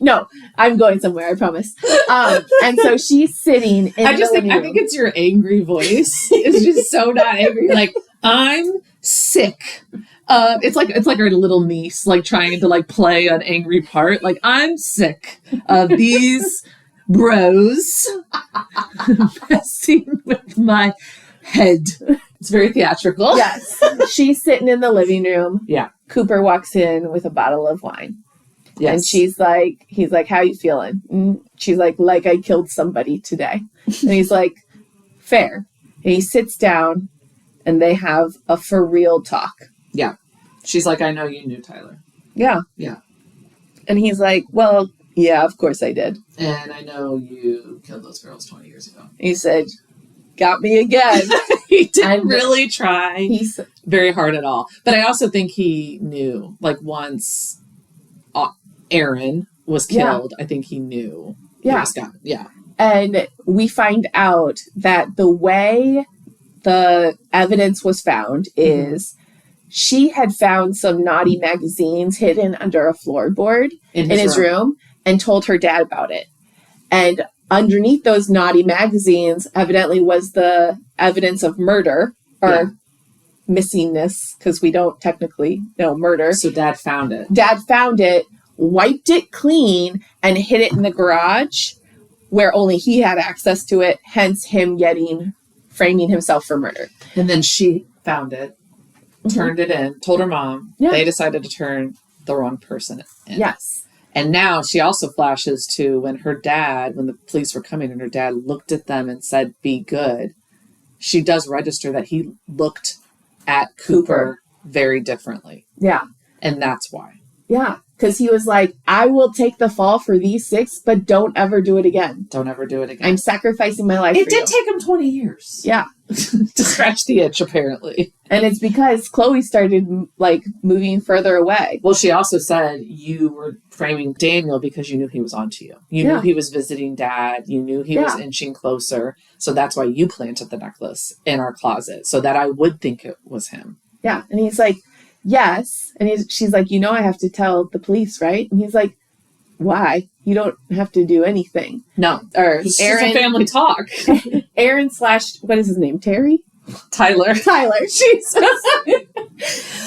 No, I'm going somewhere, I promise. And so she's sitting in I think room. it's your angry voice. It's just so not angry. Like, I'm sick. It's like our little niece, like trying to like play an angry part. Like, I'm sick of these bros messing with my head. It's very theatrical. Yes. She's sitting in the living room. Yeah. Cooper walks in with a bottle of wine. Yes. And he's like, how you feeling? And she's like I killed somebody today. And he's like, fair. And he sits down and they have a for real talk. Yeah. She's like, I know you knew Tyler. Yeah. Yeah. And he's like, well, yeah, of course I did. And I know you killed those girls 20 years ago. He said, got me again. He didn't really try He's very hard at all. But I also think he knew, like, once Aaron was killed, I think he knew. Yeah. He was gone. Yeah. And we find out that the way the evidence was found is she had found some naughty magazines hidden under a floorboard in his room and told her dad about it. And underneath those naughty magazines evidently was the evidence of murder or missingness, because we don't technically know murder. So Dad found it. Dad found it, wiped it clean, and hid it in the garage where only he had access to it, hence him framing himself for murder. And then she found it, turned it in, told her mom. Yeah. They decided to turn the wrong person in. Yes. And now she also flashes to when the police were coming and her dad looked at them and said, be good. She does register that he looked at Cooper very differently. Yeah. And that's why. Yeah. Because he was like, I will take the fall for these 6, but don't ever do it again. Don't ever do it again. I'm sacrificing my life It for did you. take him 20 years. Yeah. to scratch the itch, apparently. And it's because Chloe started moving further away. Well, she also said you were framing Daniel because you knew he was onto you. You knew he was visiting Dad. You knew he was inching closer. So that's why you planted the necklace in our closet, so that I would think it was him. Yeah. And he's like, yes. And she's like, I have to tell the police, right? And he's like, why? You don't have to do anything. No. Or It's Aaron. just a family talk. Aaron / what is his name? Terry? Tyler. Jesus.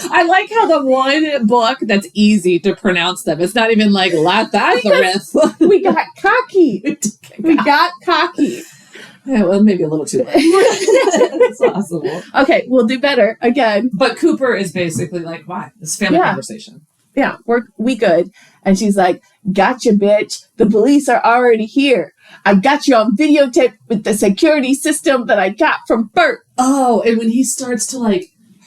I like how the one book that's easy to pronounce them. It's not even like Lazarus. We got cocky. We got cocky. Yeah, well, maybe a little too late. It's possible. Okay, we'll do better again. But Cooper is basically like, why? This is family conversation. Yeah, we good. And she's like, gotcha, bitch. The police are already here. I got you on videotape with the security system that I got from Bert. Oh, and when he starts to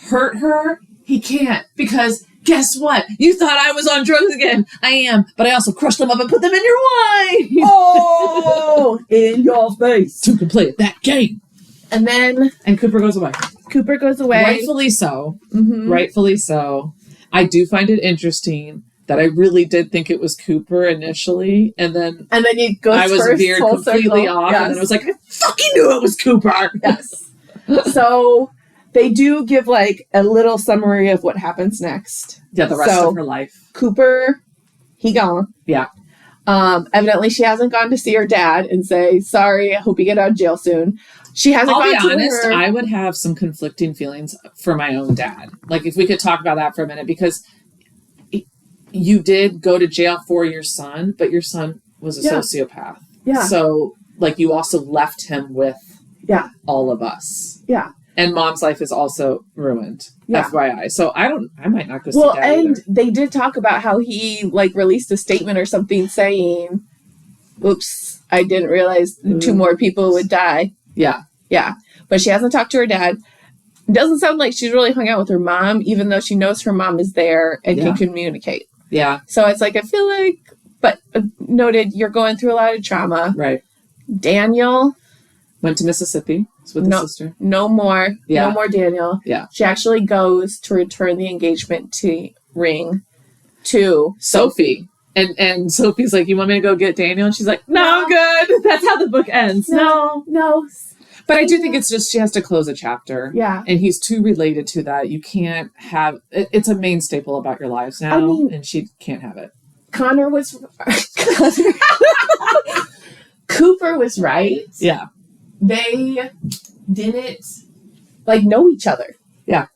hurt her, he can't, because guess what? You thought I was on drugs again. I am, but I also crushed them up and put them in your wine. Oh, in your face. Two can play at that game. And Cooper goes away. Rightfully so. Mm-hmm. Rightfully so. I do find it interesting that I really did think it was Cooper initially, and then it goes. I was veered completely off, and then I was like, I fucking knew it was Cooper. Yes. So they do give a little summary of what happens next. Yeah, the rest of her life. Cooper, he gone. Yeah. Evidently, she hasn't gone to see her dad and say, sorry, I hope you get out of jail soon. She hasn't I'll gone be to honest, her. I would have some conflicting feelings for my own dad. If we could talk about that for a minute, because you did go to jail for your son, but your son was a sociopath. Yeah. So, you also left him with all of us. Yeah. And Mom's life is also ruined. Yeah. FYI. So I might not go see Dad and either. they did talk about how he released a statement or something saying, oops, I didn't realize 2 more people would die. Yeah. Yeah. But she hasn't talked to her dad. It doesn't sound like she's really hung out with her mom, even though she knows her mom is there and can communicate. Yeah. So it's I feel like, but noted, you're going through a lot of trauma. Right. Daniel went to Mississippi with his sister. No more. Yeah. No more Daniel. Yeah. She actually goes to return the engagement ring to Sophie. And Sophie's like, you want me to go get Daniel? And she's like, no, I'm good. That's how the book ends. No. But I do think it's just she has to close a chapter. Yeah. And he's too related to that. You can't have... It's a main staple about your lives now, and she can't have it. Connor was... Cooper was right. Yeah. They didn't, know each other. Yeah.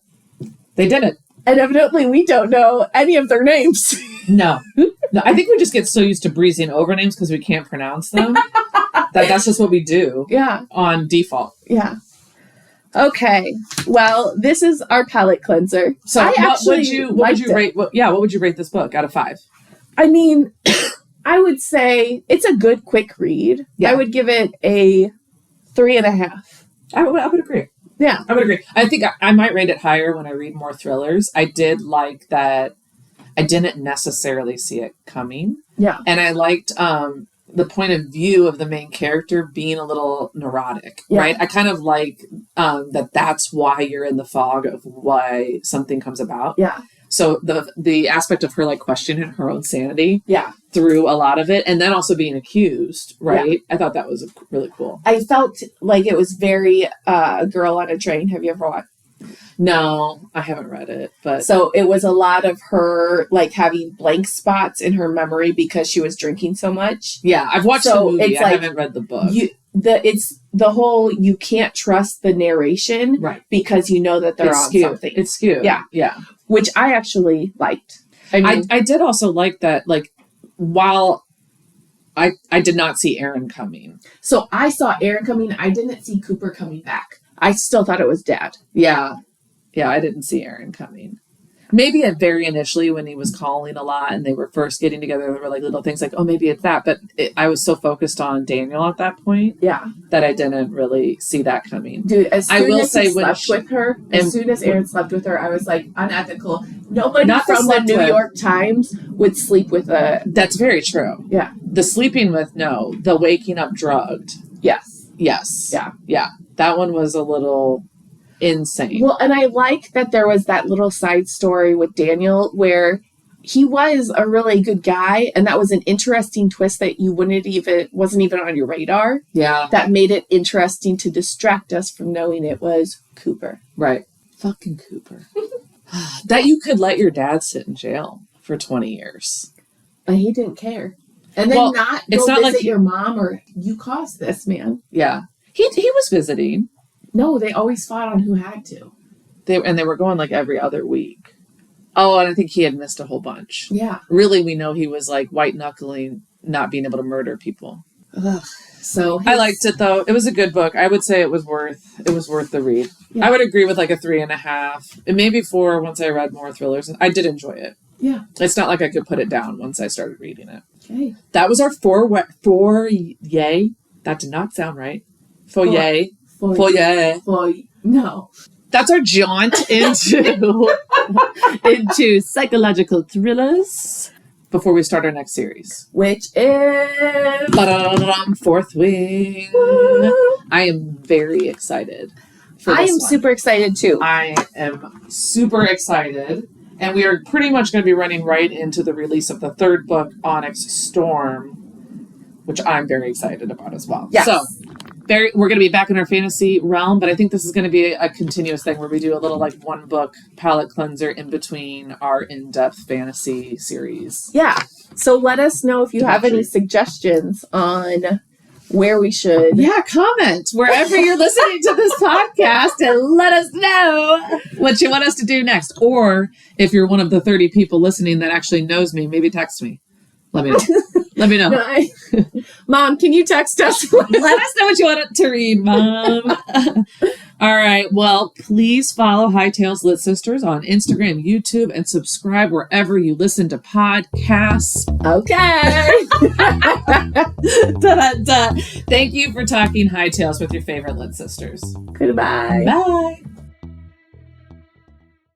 They did it. And evidently we don't know any of their names. No. No, I think we just get so used to breezing over names because we can't pronounce them. That's just what we do. Yeah. On default. Yeah. Okay. Well, this is our palate cleanser. So what would you rate? What would you rate this book out of 5? I mean, I would say it's a good, quick read. Yeah. I would give it a 3.5. I would agree. Yeah. I would agree. I think I might rate it higher when I read more thrillers. I did like that I didn't necessarily see it coming. Yeah. And I liked the point of view of the main character being a little neurotic, right? I kind of like that's why you're in the fog of why something comes about. Yeah. So the aspect of her like questioning her own sanity through a lot of it, and then also being accused, right? Yeah. I thought that was really cool. I felt like it was very Girl on a Train. Have you ever watched? No, I haven't read it, but so it was a lot of her like having blank spots in her memory because she was drinking so much. Yeah, I've watched the movie. I haven't read the book. It's the whole you can't trust the narration, right? Because you know that they're on something. It's skewed. Yeah, yeah. Which I actually liked. I mean, I did also like that. Like, while I did not see Aaron coming, so I saw Aaron coming. I didn't see Cooper coming back. I still thought it was Dad. Yeah. Yeah, I didn't see Aaron coming. Maybe at very initially when he was calling a lot and they were first getting together, there were like little things like, oh, maybe it's that. But I was so focused on Daniel at that point that I didn't really see that coming. Dude, as soon as he slept with her, as soon as Aaron slept with her, I was like, unethical. Nobody from the New York Times would sleep with a... That's very true. Yeah. The sleeping with, no. The waking up drugged. Yes. Yes. Yeah. Yeah. That one was a little... insane. Well, and I like that there was that little side story with Daniel where he was a really good guy, and that was an interesting twist that you wasn't even on your radar. Yeah. That made it interesting to distract us from knowing it was Cooper. Right. Fucking Cooper. That you could let your dad sit in jail for 20 years. But he didn't care. And then visit your mom or you caused this, man. Yeah. He was visiting. No, they always fought on who had to. They were going like every other week. Oh, and I think he had missed a whole bunch. Yeah. Really, we know he was like white knuckling, not being able to murder people. Ugh. So I liked it though. It was a good book. I would say it was worth the read. Yeah. I would agree with like a 3.5. It may be 4 once I read more thrillers. I did enjoy it. Yeah. It's not like I could put it down once I started reading it. Okay. That was our four yay. That did not sound right. Foyer. No. That's our jaunt into psychological thrillers before we start our next series. Which is... Fourth Wing. Woo. I am very excited for this I am one. super excited too. I am super excited. And we are pretty much going to be running right into the release of the third book, Onyx Storm, which I'm very excited about as well. Yes. So, we're going to be back in our fantasy realm, but I think this is going to be a continuous thing where we do a little like one book palette cleanser in between our in-depth fantasy series. Yeah. So let us know if you have any suggestions on where we should. Yeah, comment wherever you're listening to this podcast and let us know what you want us to do next. Or if you're one of the 30 people listening that actually knows me, maybe text me. Let me know. Let me know. No, Mom, can you text us? Let us know what you want to read, Mom. All right. Well, please follow Hightails Lit Sisters on Instagram, YouTube, and subscribe wherever you listen to podcasts. Okay. Thank you for talking Hightails with your favorite Lit Sisters. Goodbye. Bye.